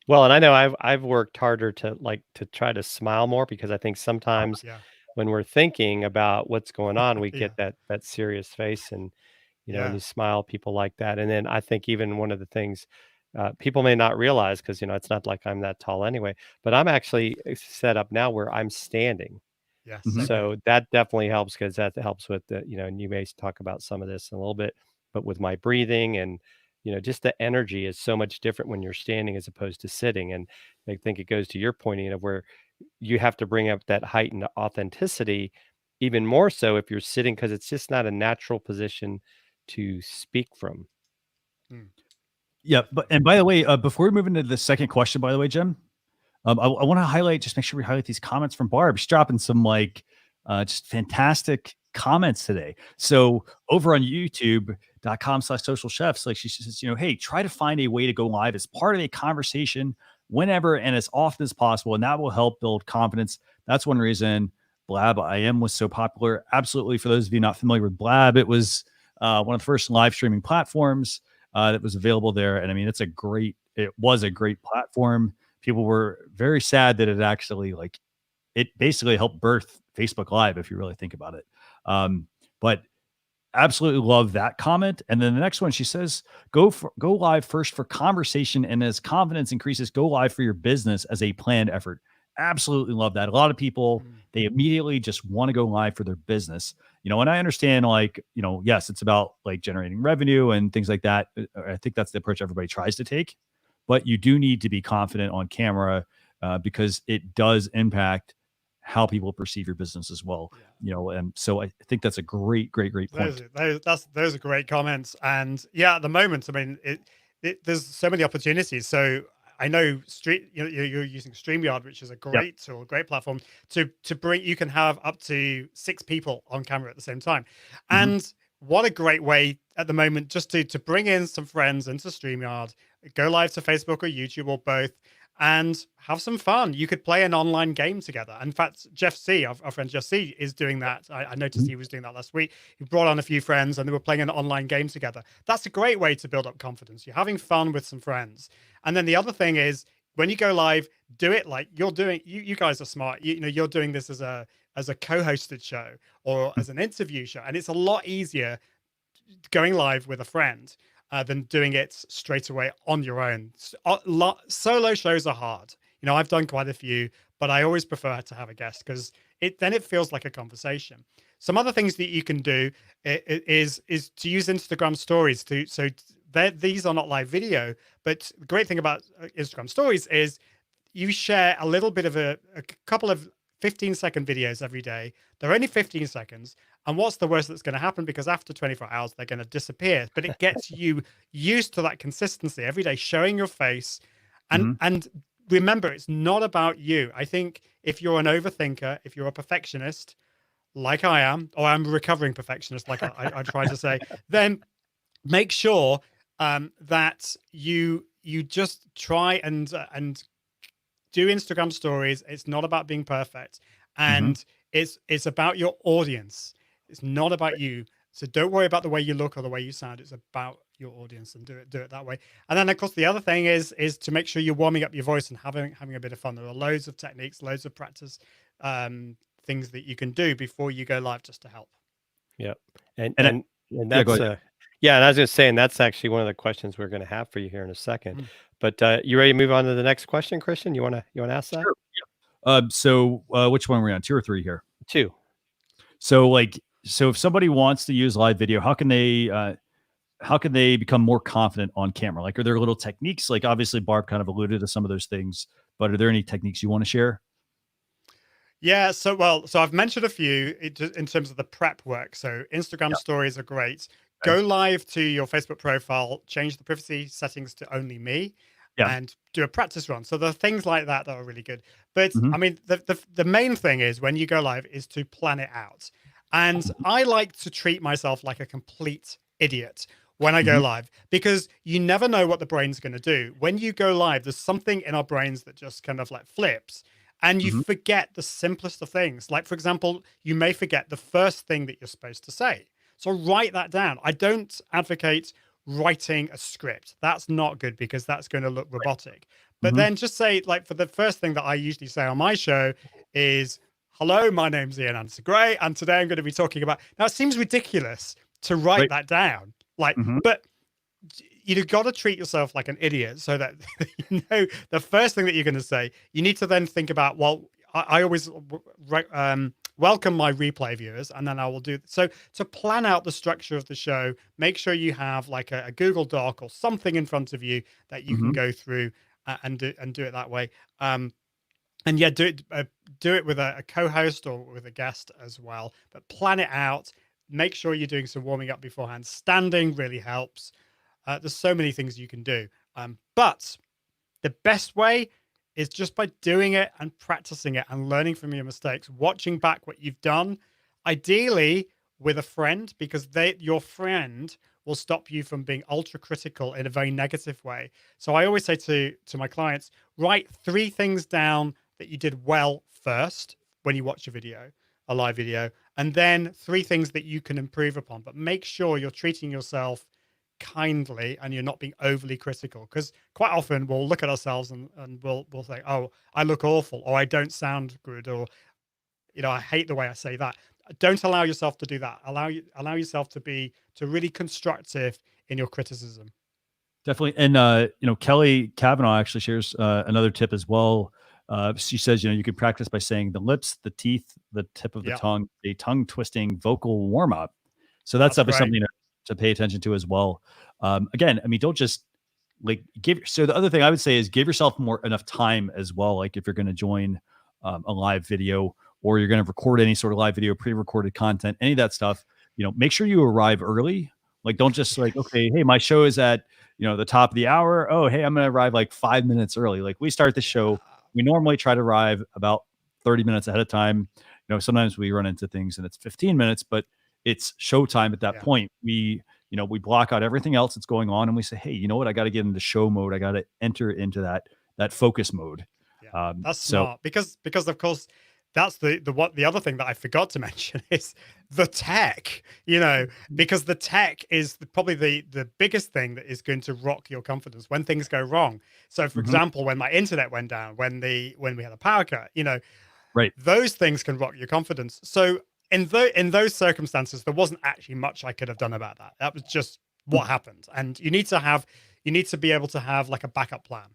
Well, and I know I've worked harder to try to smile more, because I think sometimes when we're thinking about what's going on, we get that serious face, and when you smile, people like that. And then I think even one of the things people may not realize, because it's not like I'm that tall anyway, but I'm actually set up now where I'm standing. Yes. So that definitely helps, because that helps with the, and you may talk about some of this in a little bit, but with my breathing and, just the energy is so much different when you're standing as opposed to sitting. And I think it goes to your point, of where you have to bring up that heightened authenticity even more so if you're sitting, because it's just not a natural position to speak from. Yeah. And by the way, before we move into the second question, by the way, Jim, I want to highlight, just make sure we highlight these comments from Barb. She's dropping some just fantastic comments today. So over on youtube.com/social chefs, she says, hey, try to find a way to go live as part of a conversation whenever and as often as possible. And that will help build confidence. That's one reason Blab IM was so popular. Absolutely. For those of you not familiar with Blab, it was one of the first live streaming platforms that was available there. And I mean, it was a great platform. People were very sad that it actually it basically helped birth Facebook Live, if you really think about it. But absolutely love that comment. And then the next one, she says, go live first for conversation, and as confidence increases, go live for your business as a planned effort. Absolutely love that. A lot of people, they immediately just want to go live for their business. And I understand, yes, it's about generating revenue and things like that. I think that's the approach everybody tries to take, but you do need to be confident on camera because it does impact how people perceive your business as well. And so I think that's a great point. Those are great comments. And at the moment, I mean, there's so many opportunities. So I know you're using StreamYard, which is a great tool, great platform to bring. You can have up to 6 people on camera at the same time, and what a great way at the moment just to bring in some friends into StreamYard, go live to Facebook or YouTube or both, and have some fun. You could play an online game together. In fact, Jeff C, our friend Jeff C, is doing that. I noticed he was doing that last week. He brought on a few friends and they were playing an online game together. That's a great way to build up confidence. You're having fun with some friends. And then the other thing is, when you go live, do it like you're doing. You guys are smart. You're doing this as a co-hosted show or as an interview show, and it's a lot easier going live with a friend than doing it straight away on your own. Solo shows are hard. I've done quite a few, but I always prefer to have a guest because it feels like a conversation. Some other things that you can do is to use Instagram stories these are not live video, but the great thing about Instagram stories is you share a little bit of a couple of 15-second videos every day. They're only 15 seconds. And what's the worst that's going to happen? Because after 24 hours, they're going to disappear. But it gets you used to that consistency every day, showing your face. And remember, it's not about you. I think if you're an overthinker, if you're a perfectionist, like I am, or I'm a recovering perfectionist, like I try to say, then make sure that you just try and do Instagram stories. It's not about being perfect, and it's about your audience. It's not about you. So don't worry about the way you look or the way you sound. It's about your audience, and do it that way. And then of course the other thing is to make sure you're warming up your voice and having a bit of fun. There are loads of techniques, loads of practice things that you can do before you go live just to help. Yeah. And that's and I was just saying that's actually one of the questions we're going to have for you here in a second. But you ready to move on to the next question, Christian? You want to ask that? Sure. Yeah. So which one are we on? 2 or 3 here? 2. So if somebody wants to use live video, how can they become more confident on camera? Are there little techniques? Obviously Barb kind of alluded to some of those things, but are there any techniques you want to share? Yeah, so I've mentioned a few in terms of the prep work. So Instagram stories are great. Okay. Go live to your Facebook profile, change the privacy settings to only me, Yeah. and do a practice run. So there are things like that that are really good. But Mhm. I mean, the main thing is when you go live is to plan it out. And I like to treat myself like a complete idiot when I go live, because you never know what the brain's going to do. When you go live, there's something in our brains that just kind of like flips. And you forget the simplest of things. Like, for example, you may forget the first thing that you're supposed to say. So write that down. I don't advocate writing a script. That's not good because that's going to look robotic. But then just say, like, for the first thing that I usually say on my show is, hello, my name's Ian Anderson Gray, and today I'm going to be talking about... Now, it seems ridiculous to write that down. Like, but you've got to treat yourself like an idiot so that you know the first thing that you're going to say. You need to then think about, well, I always welcome my replay viewers, and then I will do so. To plan out the structure of the show, make sure you have like a Google Doc or something in front of you that you can go through and do it that way. And yeah, do it with a co-host or with a guest as well. But plan it out. Make sure you're doing some warming up beforehand. Standing really helps. There's so many things you can do. But the best way is just by doing it and practicing it and learning from your mistakes, watching back what you've done, ideally with a friend, because your friend will stop you from being ultra critical in a very negative way. So I always say to my clients, write 3 things down that you did well first when you watch a live video, and then 3 things that you can improve upon. But make sure you're treating yourself kindly and you're not being overly critical, because quite often we'll look at ourselves and we'll say, oh, I look awful, or I don't sound good, or I hate the way I say that. Don't allow yourself to do that. Allow yourself to really constructive in your criticism. Definitely. And Kelly Kavanaugh actually shares another tip as well. She says, you can practice by saying the lips, the teeth, the tip of the tongue, a tongue twisting vocal warm up. So that's something to pay attention to as well. Again, I mean, don't just like so the other thing I would say is give yourself enough time as well. Like if you're going to join a live video, or you're going to record any sort of live video, pre-recorded content, any of that stuff, make sure you arrive early. Like, don't just like, okay, hey, my show is at, the top of the hour. Oh, hey, I'm going to arrive like 5 minutes early. Like we start the show, we normally try to arrive about 30 minutes ahead of time. Sometimes we run into things and it's 15 minutes, but it's showtime at that point. We block out everything else that's going on and we say, hey, you know what? I got to get into show mode. I got to enter into that focus mode. Yeah, that's smart because of course that's the other thing that I forgot to mention is the tech, because the tech is probably the biggest thing that is going to rock your confidence when things go wrong. So for example, when my internet went down, when we had a power cut, right, those things can rock your confidence. So in those circumstances, there wasn't actually much I could have done about that. That was just what happened. And you need to be able to have like a backup plan.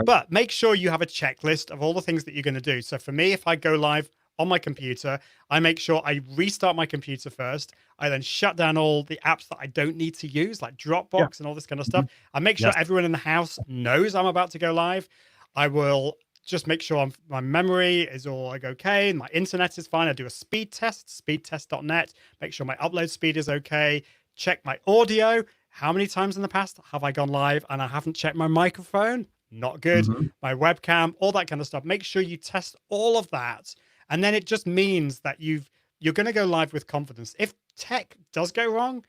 But make sure you have a checklist of all the things that you're going to do. So for me, if I go live on my computer, I make sure I restart my computer first. I then shut down all the apps that I don't need to use, like Dropbox and all this kind of stuff. I make sure everyone in the house knows I'm about to go live. I will just make sure my memory is all like okay, and my internet is fine. I do a speed test, speedtest.net. Make sure my upload speed is okay. Check my audio. How many times in the past have I gone live and I haven't checked my microphone? Not good. My webcam, all that kind of stuff. Make sure you test all of that. And then it just means that you're going to go live with confidence. If tech does go wrong,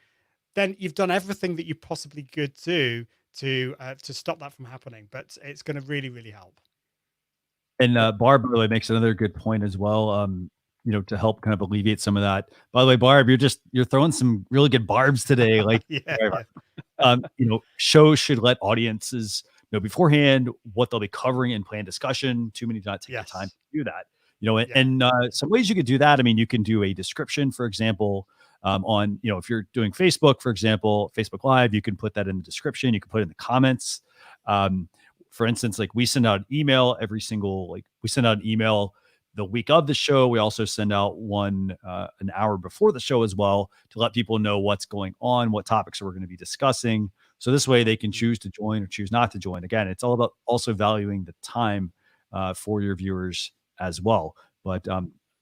then you've done everything that you possibly could do to stop that from happening. But it's going to really, really help. And Barb really makes another good point as well. To help kind of alleviate some of that. By the way, Barb, you're throwing some really good barbs today. Like, shows should let audiences know beforehand what they'll be covering in planned discussion. Too many do not take the time to do that. And some ways you could do that. I mean, you can do a description, for example, on, if you're doing Facebook, for example, Facebook Live, you can put that in the description. You can put it in the comments. For instance, like we send out an email we send out an email the week of the show. We also send out one an hour before the show as well to let people know what's going on, what topics we're going to be discussing. So this way they can choose to join or choose not to join. Again, it's all about also valuing the time for your viewers as well. But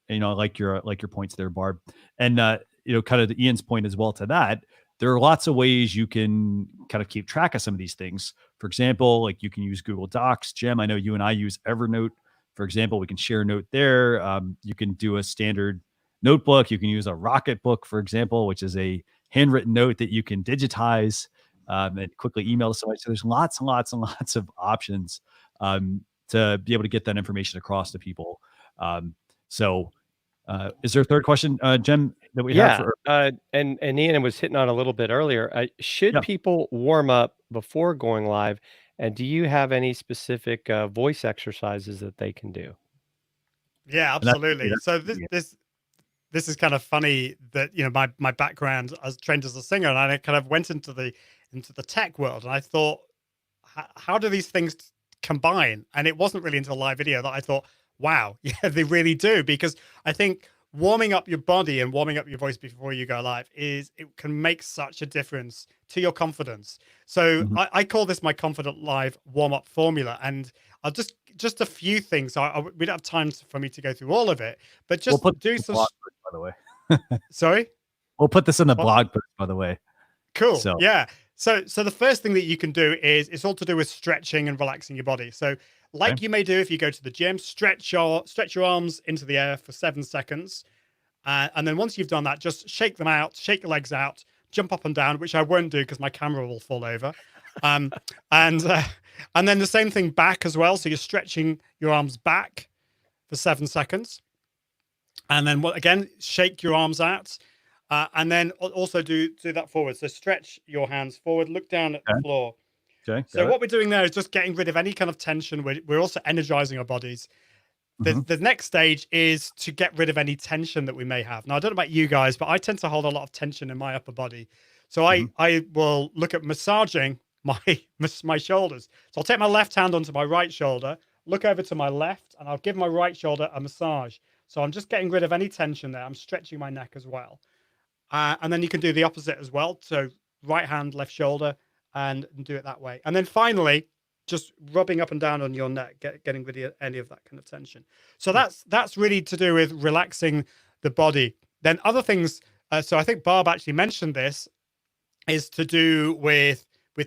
you know, like your points there, Barb, and you know, kind of Ian's point as well to that. There are lots of ways you can kind of keep track of some of these things. For example, like you can use Google Docs. Jim, I know you and I use Evernote. For example, we can share a note there. You can do a standard notebook. You can use a Rocket Book, for example, which is a handwritten note that you can digitize and quickly email to somebody. So there's lots and lots and lots of options to be able to get that information across to people. So is there a third question, Jen, that we have? And Ian was hitting on a little bit earlier. Should people warm up before going live? And do you have any specific voice exercises that they can do? Yeah, absolutely. So this is kind of funny that, you know, my background as trained as a singer, and I kind of went into the tech world, and I thought, how do these things combine? And it wasn't really until live video that I thought, wow, yeah, they really do. Because I think warming up your body and warming up your voice before you go live it can make such a difference to your confidence. So I call this my confident live warm-up formula. And I'll just a few things. We don't have time for me to go through all of it, but just do some. By the way, sorry, we'll put this in the blog post. By the way, cool. So, yeah. So the first thing that you can do is it's all to do with stretching and relaxing your body. So like you may do if you go to the gym, stretch your arms into the air for 7 seconds. And then once you've done that, just shake them out, shake your legs out, jump up and down, which I won't do because my camera will fall over. And then the same thing back as well. So you're stretching your arms back for 7 seconds. And then again, shake your arms out. And then also do that forward. So stretch your hands forward, look down at the floor. Okay. So what we're doing there is just getting rid of any kind of tension. We're also energizing our bodies. The next stage is to get rid of any tension that we may have. Now, I don't know about you guys, but I tend to hold a lot of tension in my upper body. So I will look at massaging my shoulders. So I'll take my left hand onto my right shoulder, look over to my left, and I'll give my right shoulder a massage. So I'm just getting rid of any tension there. I'm stretching my neck as well. And then you can do the opposite as well. So right hand, left shoulder, and do it that way. And then finally, just rubbing up and down on your neck, getting rid of any of that kind of tension. So that's really to do with relaxing the body. Then other things, so I think Barb actually mentioned this, is to do with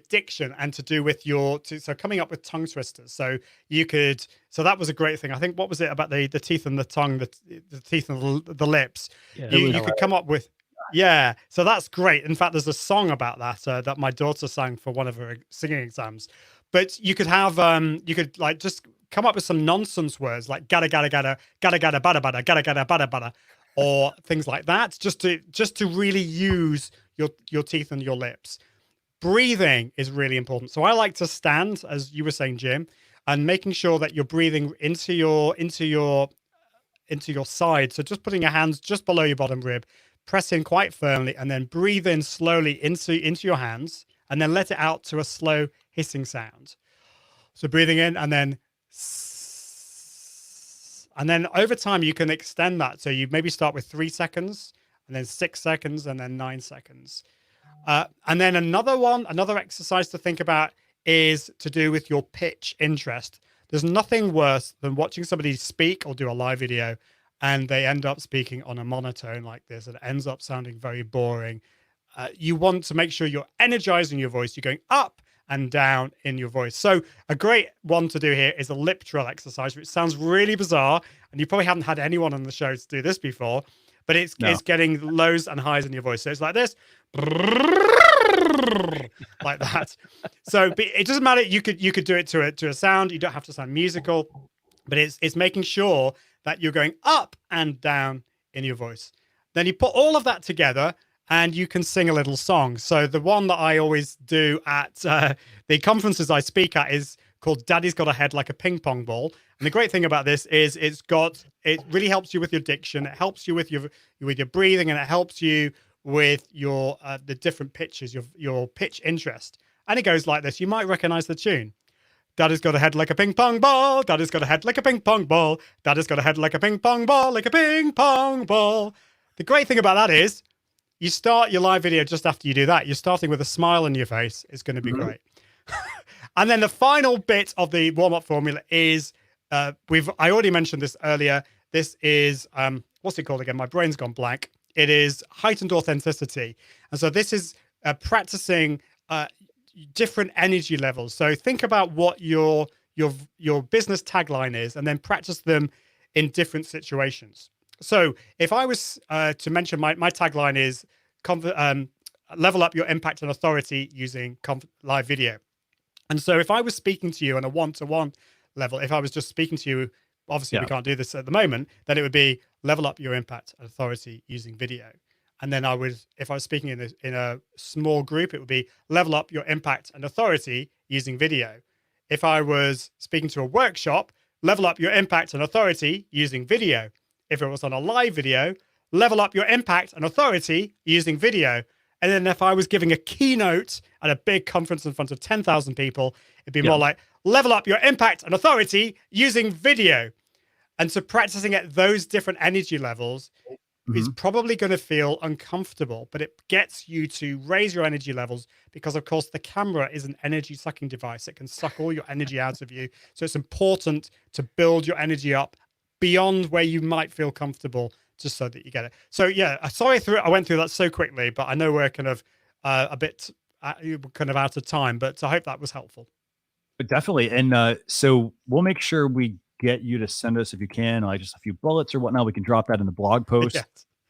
diction and to do with so coming up with tongue twisters. So that was a great thing. I think, what was it about the teeth and the tongue, the teeth and the lips? Yeah, you could come up with. Yeah, so that's great. In fact, there's a song about that that my daughter sang for one of her singing exams. But you could have you could like just come up with some nonsense words like gada gada gada gada gada bada bada gada gada bada bada, or things like that, just to really use your teeth and your lips. Breathing is really important. So I like to stand, as you were saying, Jim, and making sure that you're breathing into your side. So just putting your hands just below your bottom rib, press in quite firmly, and then breathe in slowly into your hands, and then let it out to a slow hissing sound. So breathing in, and then over time you can extend that. So you maybe start with 3 seconds, and then 6 seconds, and then 9 seconds. And then another exercise to think about is to do with your pitch interest. There's nothing worse than watching somebody speak or do a live video and they end up speaking on a monotone like this, and it ends up sounding very boring. You want to make sure you're energizing your voice. You're going up and down in your voice. So a great one to do here is a lip trill exercise, which sounds really bizarre, and you probably haven't had anyone on the show to do this before, but it's getting lows and highs in your voice. So it's like this, like that. So it doesn't matter. You could do it to a sound. You don't have to sound musical, but it's making sure that you're going up and down in your voice. Then you put all of that together and you can sing a little song. So the one that I always do at the conferences I speak at is called Daddy's Got a Head Like a Ping Pong Ball. And the great thing about this is it really helps you with your diction. It helps you with your breathing, and it helps you with your the different pitches, your pitch interest. And it goes like this. You might recognize the tune. Daddy's got a head like a ping pong ball. Daddy's got a head like a ping pong ball. Daddy's got a head like a ping pong ball, like a ping pong ball. The great thing about that is you start your live video just after you do that. You're starting with a smile on your face. It's going to be great. And then the final bit of the warm-up formula is I already mentioned this earlier. This is what's it called again? My brain's gone blank. It is heightened authenticity, and so this is practicing different energy levels. So think about what your business tagline is, and then practice them in different situations. So if I was to mention my tagline is level up your impact and authority using live video. And so if I was speaking to you on a one-to-one level, if I was just speaking to you, obviously we can't do this at the moment, then it would be level up your impact and authority using video. And then if I was speaking in a small group, it would be level up your impact and authority using video. If I was speaking to a workshop, level up your impact and authority using video. If it was on a live video, level up your impact and authority using video. And then if I was giving a keynote at a big conference in front of 10,000 people, it'd be more like level up your impact and authority using video. And so practicing at those different energy levels is probably going to feel uncomfortable, but it gets you to raise your energy levels because, of course, the camera is an energy sucking device. It can suck all your energy out of you. So it's important to build your energy up beyond where you might feel comfortable, just so that you get it. So yeah, sorry I went through that so quickly, but I know we're kind of a bit kind of out of time, but I hope that was helpful. But definitely. And so we'll make sure we get you to send us, if you can, like just a few bullets or whatnot. We can drop that in the blog post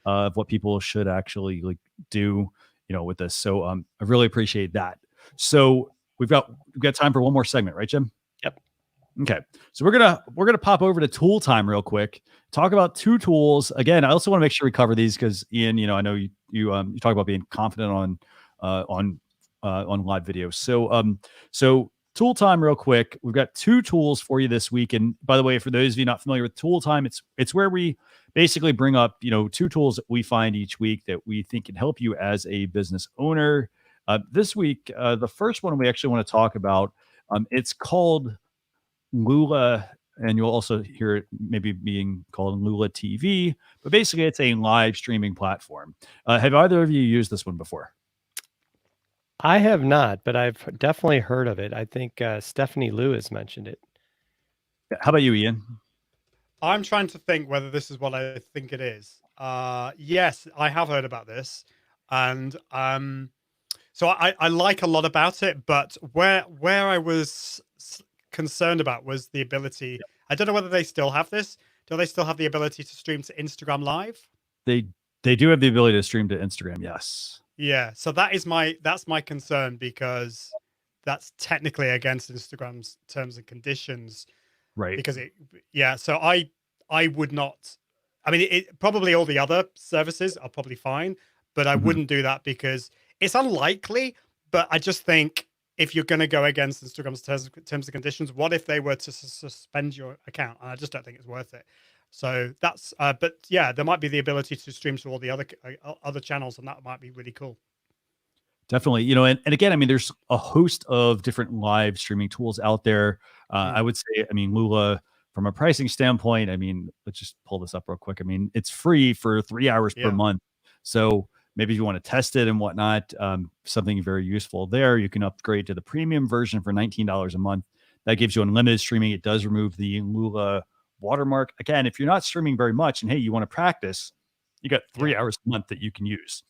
of what people should actually like do, with this. So I really appreciate that. So we've got time for one more segment, right, Jim? Yep. Okay. So we're gonna pop over to tool time real quick. Talk about two tools. Again, I also want to make sure we cover these because Ian, I know you talk about being confident on live video. So tool time real quick. We've got two tools for you this week. And by the way, for those of you not familiar with tool time, it's where we basically bring up, two tools that we find each week that we think can help you as a business owner. This week, the first one we actually want to talk about, it's called Loola, and you'll also hear it maybe being called Loola TV, but basically it's a live streaming platform. Have either of you used this one before? I have not, but I've definitely heard of it. I think Stephanie Liu has mentioned it. How about you, Ian? I'm trying to think whether this is what I think it is. Yes, I have heard about this, and so I like a lot about it. But where I was concerned about was the ability. I don't know whether they still have this. Do they still have the ability to stream to Instagram Live? They do have the ability to stream to Instagram. Yes. Yeah. So that's my concern, because that's technically against Instagram's terms and conditions. Right. Because so I would not. I mean, it probably all the other services are probably fine, but I wouldn't do that because it's unlikely. But I just think if you're going to go against Instagram's terms and conditions, what if they were to suspend your account? And I just don't think it's worth it. So that's. But yeah, there might be the ability to stream to all the other channels, and that might be really cool. Definitely. And again, I mean, there's a host of different live streaming tools out there. I would say, I mean, Loola, from a pricing standpoint, I mean, let's just pull this up real quick. I mean, it's free for 3 hours per month. So maybe if you want to test it and whatnot, something very useful there, you can upgrade to the premium version for $19 a month. That gives you unlimited streaming. It does remove the Loola watermark. Again, if you're not streaming very much and hey, you want to practice, you got 3 hours a month that you can use.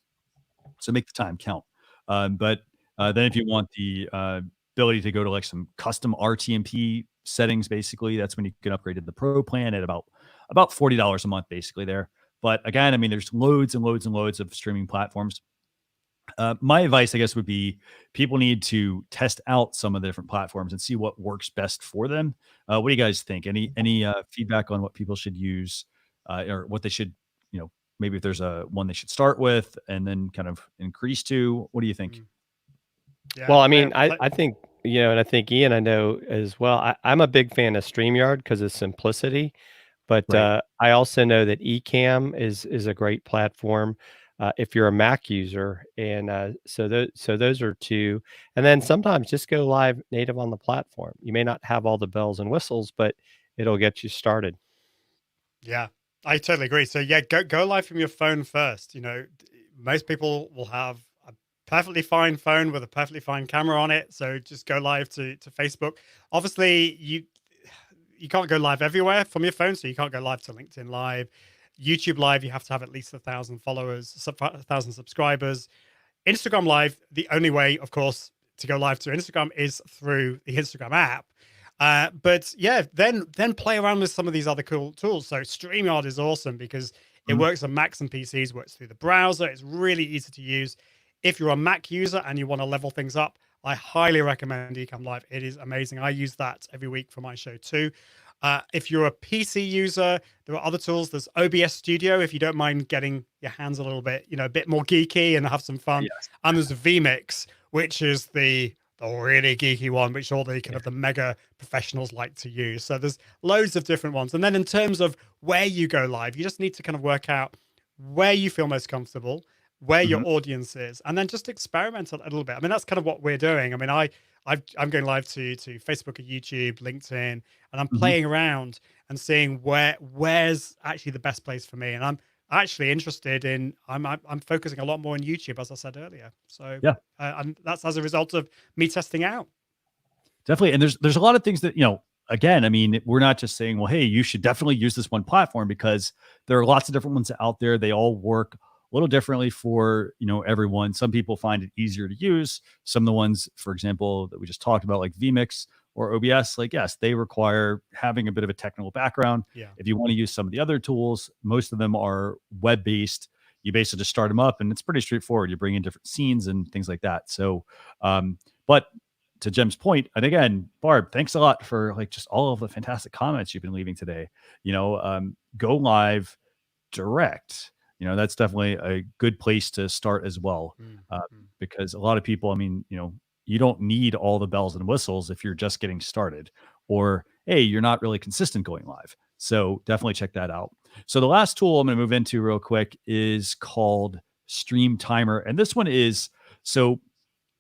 So make the time count. But then if you want the ability to go to like some custom RTMP settings, basically, that's when you can upgrade to the pro plan at about $40 a month, basically there. But again, I mean, there's loads and loads and loads of streaming platforms. My advice, I guess, would be people need to test out some of the different platforms and see what works best for them. What do you guys think? Any feedback on what people should use or what they should, maybe if there's a one they should start with and then kind of increase to? What do you think? Yeah, well, I mean, I think, and I think Ian, I know as well, I'm a big fan of StreamYard because of simplicity, but I also know that Ecamm is a great platform if you're a Mac user. And so those are two. And then sometimes just go live native on the platform. You may not have all the bells and whistles, but it'll get you started. Yeah, I totally agree. So yeah, go live from your phone first. Most people will have a perfectly fine phone with a perfectly fine camera on it. So just go live to Facebook. Obviously, you can't go live everywhere from your phone, so you can't go live to LinkedIn Live. YouTube Live, you have to have at least 1,000 followers, 1,000 subscribers. Instagram Live, the only way, of course, to go live to Instagram is through the Instagram app. But yeah, then play around with some of these other cool tools. So StreamYard is awesome because it works on Macs and PCs, works through the browser. It's really easy to use. If you're a Mac user and you want to level things up, I highly recommend Ecamm Live. It is amazing. I use that every week for my show too. If you're a PC user, there are other tools. There's OBS Studio, if you don't mind getting your hands a little bit, a bit more geeky and have some fun. Yes. And there's vMix, which is the really geeky one, which all the kind of the mega professionals like to use. So there's loads of different ones. And then in terms of where you go live, you just need to kind of work out where you feel most comfortable, where your audience is, and then just experiment a little bit. I mean, that's kind of what we're doing. I mean, I'm going live to Facebook and YouTube, LinkedIn, and I'm playing around and seeing where's actually the best place for me. And I'm actually interested in, I'm focusing a lot more on YouTube, as I said earlier. So yeah, and that's as a result of me testing out. Definitely. And there's a lot of things that, again, I mean, we're not just saying, well, hey, you should definitely use this one platform, because there are lots of different ones out there. They all work a little differently for, everyone. Some people find it easier to use. Some of the ones, for example, that we just talked about, like vMix or OBS, like, yes, they require having a bit of a technical background. Yeah. If you want to use some of the other tools, most of them are web-based. You basically just start them up and it's pretty straightforward. You bring in different scenes and things like that. So, but to Jim's point, and again, Barb, thanks a lot for like just all of the fantastic comments you've been leaving today. Go live direct. That's definitely a good place to start as well, because a lot of people, I mean, you don't need all the bells and whistles if you're just getting started, or, hey, you're not really consistent going live. So definitely check that out. So the last tool I'm going to move into real quick is called StreamTimer. And this one is, so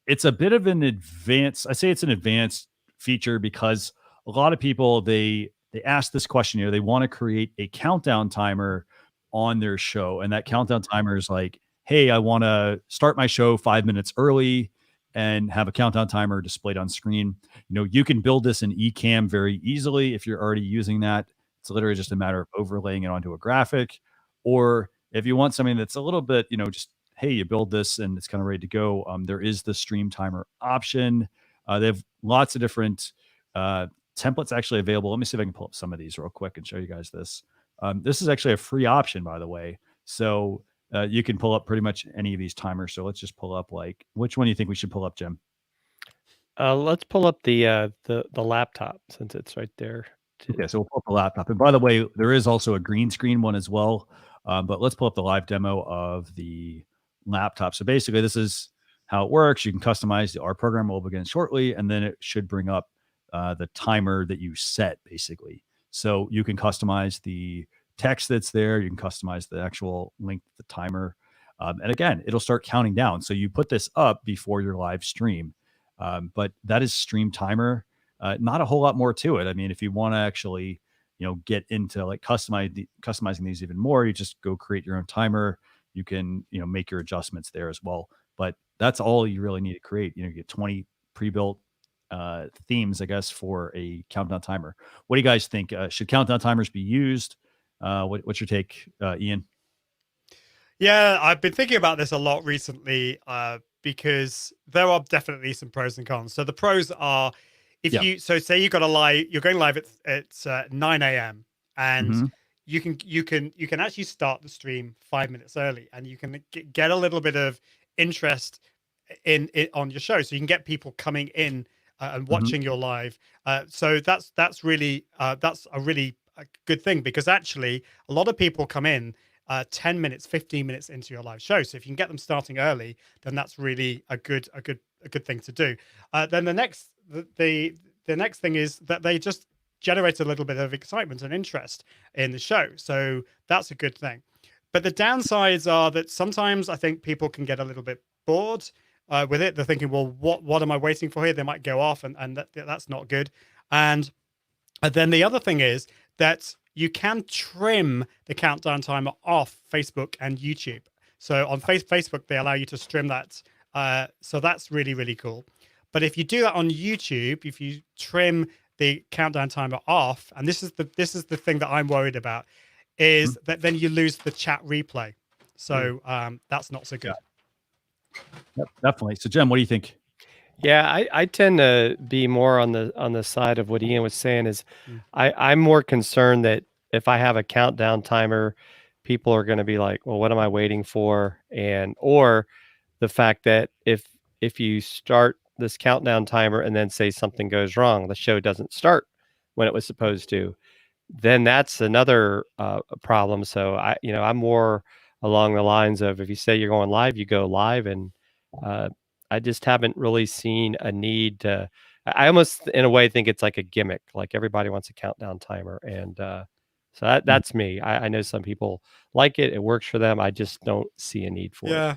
it's a bit of an advanced, I say it's an advanced feature because a lot of people, they ask this question, they want to create a countdown timer on their show. And that countdown timer is like, hey, I want to start my show 5 minutes early and have a countdown timer displayed on screen. You can build this in Ecamm very easily if you're already using that. It's literally just a matter of overlaying it onto a graphic. Or if you want something that's a little bit, just, hey, you build this and it's kind of ready to go. There is the StreamTimer option. They have lots of different templates actually available. Let me see if I can pull up some of these real quick and show you guys this. This is actually a free option, by the way. So you can pull up pretty much any of these timers. So let's just pull up, like, which one do you think we should pull up, Jim? Let's pull up the laptop since it's right there. Okay, so we'll pull up the laptop. And by the way, there is also a green screen one as well. But let's pull up the live demo of the laptop. So basically, this is how it works. You can customize our program will begin shortly, and then it should bring up the timer that you set, basically. So you can customize the text that's there. You can customize the actual length of the timer. And again, it'll start counting down. So you put this up before your live stream. But that is StreamTimer. Not a whole lot more to it. I mean, if you want to actually, get into like customizing these even more, you just go create your own timer. You can, make your adjustments there as well. But that's all you really need to create. You get 20 pre-built themes, I guess, for a countdown timer. What do you guys think? Should countdown timers be used? What's your take, Ian? Yeah, I've been thinking about this a lot recently because there are definitely some pros and cons. So the pros are, say you're going live at 9 a.m. and you can actually start the stream 5 minutes early, and you can get a little bit of interest in it on your show, so you can get people coming in and watching your live. So that's a really good thing, because actually a lot of people come in 10 minutes, 15 minutes into your live show. So if you can get them starting early, then that's really a good thing to do. Then the next thing is that they just generate a little bit of excitement and interest in the show. So that's a good thing. But the downsides are that sometimes I think people can get a little bit bored with it. They're thinking, well, what am I waiting for here? They might go off, and that's not good. And then the other thing is that you can trim the countdown timer off Facebook and YouTube. So on Facebook, they allow you to trim that. So that's really, really cool. But if you do that on YouTube, if you trim the countdown timer off, and this is the thing that I'm worried about, is that then you lose the chat replay. So that's not so good. Yep, definitely. So Jem, what do you think? Yeah, I tend to be more on the side of what Ian was saying. Is I'm more concerned that if I have a countdown timer, people are going to be like, well, what am I waiting for? Or the fact that if you start this countdown timer and then say something goes wrong, the show doesn't start when it was supposed to, then that's another problem. So I'm more along the lines of, if you say you're going live, you go live. And I just haven't really seen a need to. I almost, in a way, think it's like a gimmick. Like everybody wants a countdown timer, and so that's me. I know some people like it; it works for them. I just don't see a need for it. Yeah,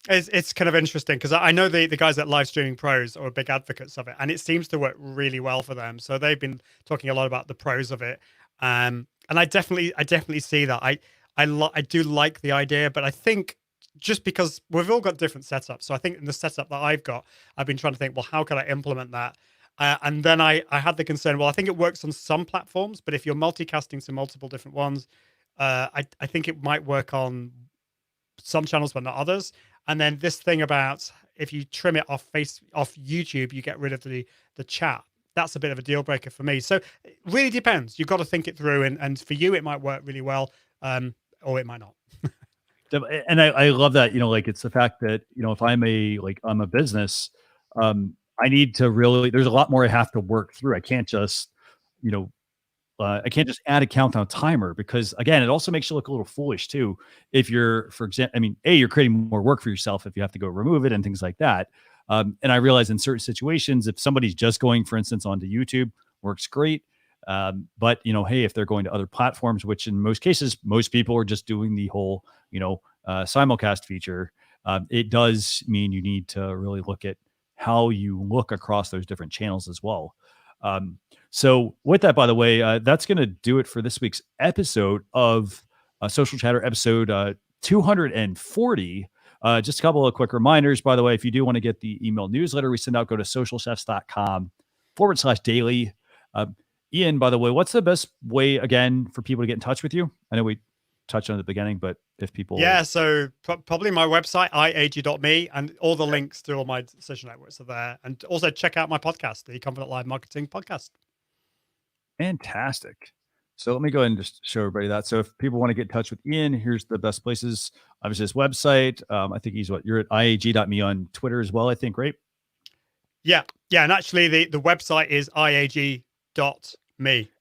it's kind of interesting because I know the guys at Live Streaming Pros are big advocates of it, and it seems to work really well for them. So they've been talking a lot about the pros of it, and I definitely see that. I do like the idea, but I think, just because we've all got different setups. So I think in the setup that I've got, I've been trying to think, well, how can I implement that? And then I had the concern, well, I think it works on some platforms, but if you're multicasting to multiple different ones, I think it might work on some channels, but not others. And then this thing about, if you trim it off YouTube, you get rid of the chat. That's a bit of a deal breaker for me. So it really depends. You've got to think it through. And for you, it might work really well, or it might not. And I love that, like, it's the fact that, if I'm a business, I need to really, there's a lot more I have to work through. I can't just, I can't just add a countdown timer, because again, it also makes you look a little foolish too. If you're, for example, you're creating more work for yourself if you have to go remove it and things like that. And I realize in certain situations, if somebody's just going, for instance, onto YouTube, works great. But hey, if they're going to other platforms, which in most cases, most people are just doing the whole, simulcast feature, it does mean you need to really look at how you look across those different channels as well. So with that, by the way, that's going to do it for this week's episode of Social Chatter, episode 240. Just a couple of quick reminders, by the way. If you do want to get the email newsletter we send out, go to socialchefs.com/daily. Ian, by the way, what's the best way, again, for people to get in touch with you? I know we touched on it at the beginning, but if people... Yeah, so probably my website, iag.me, and all the links to all my social networks are there. And also check out my podcast, the Confident Live Marketing Podcast. Fantastic. So let me go ahead and just show everybody that. So if people want to get in touch with Ian, here's the best places. Obviously his website. I think you're at iag.me on Twitter as well, I think, right? Yeah. And actually the website is iag.me.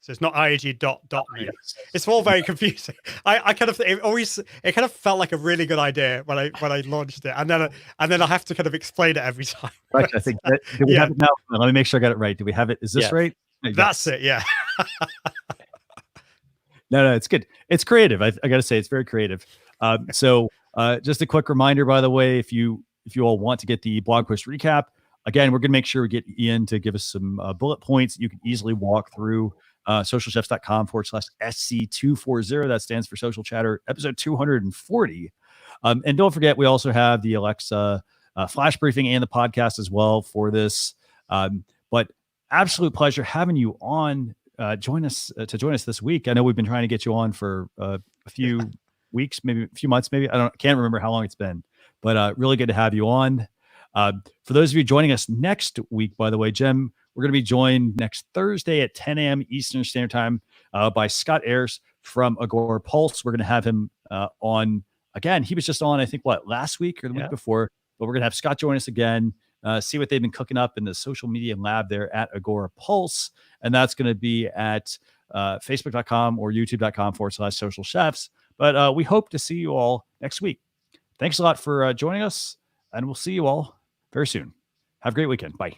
So it's not iag.me. Yes. It's all very confusing. I kind of, it kind of felt like a really good idea when I launched it, and then I have to kind of explain it every time. Right, I think that, do we have it now? Let me make sure I got it right. Do we have it? Is this right? That's it. Yeah. No, it's good. It's creative. I got to say, it's very creative. So just a quick reminder, by the way, if you all want to get the blog post recap, again, we're going to make sure we get Ian to give us some bullet points you can easily walk through. socialchefs.com/SC240. That stands for Social Chatter, episode 240. And don't forget, we also have the Alexa flash briefing and the podcast as well for this. But absolute pleasure having you on. Join us this week. I know we've been trying to get you on for a few weeks, maybe a few months, maybe. Can't remember how long it's been, but really good to have you on. For those of you joining us next week, by the way, Jem, we're going to be joined next Thursday at 10 a.m. Eastern Standard Time by Scott Ayers from Agora Pulse. We're going to have him on again. He was just on, I think, last week or the week before, but we're going to have Scott join us again, see what they've been cooking up in the social media lab there at Agora Pulse. And that's going to be at facebook.com or youtube.com/social chefs. But we hope to see you all next week. Thanks a lot for joining us, and we'll see you all very soon. Have a great weekend. Bye.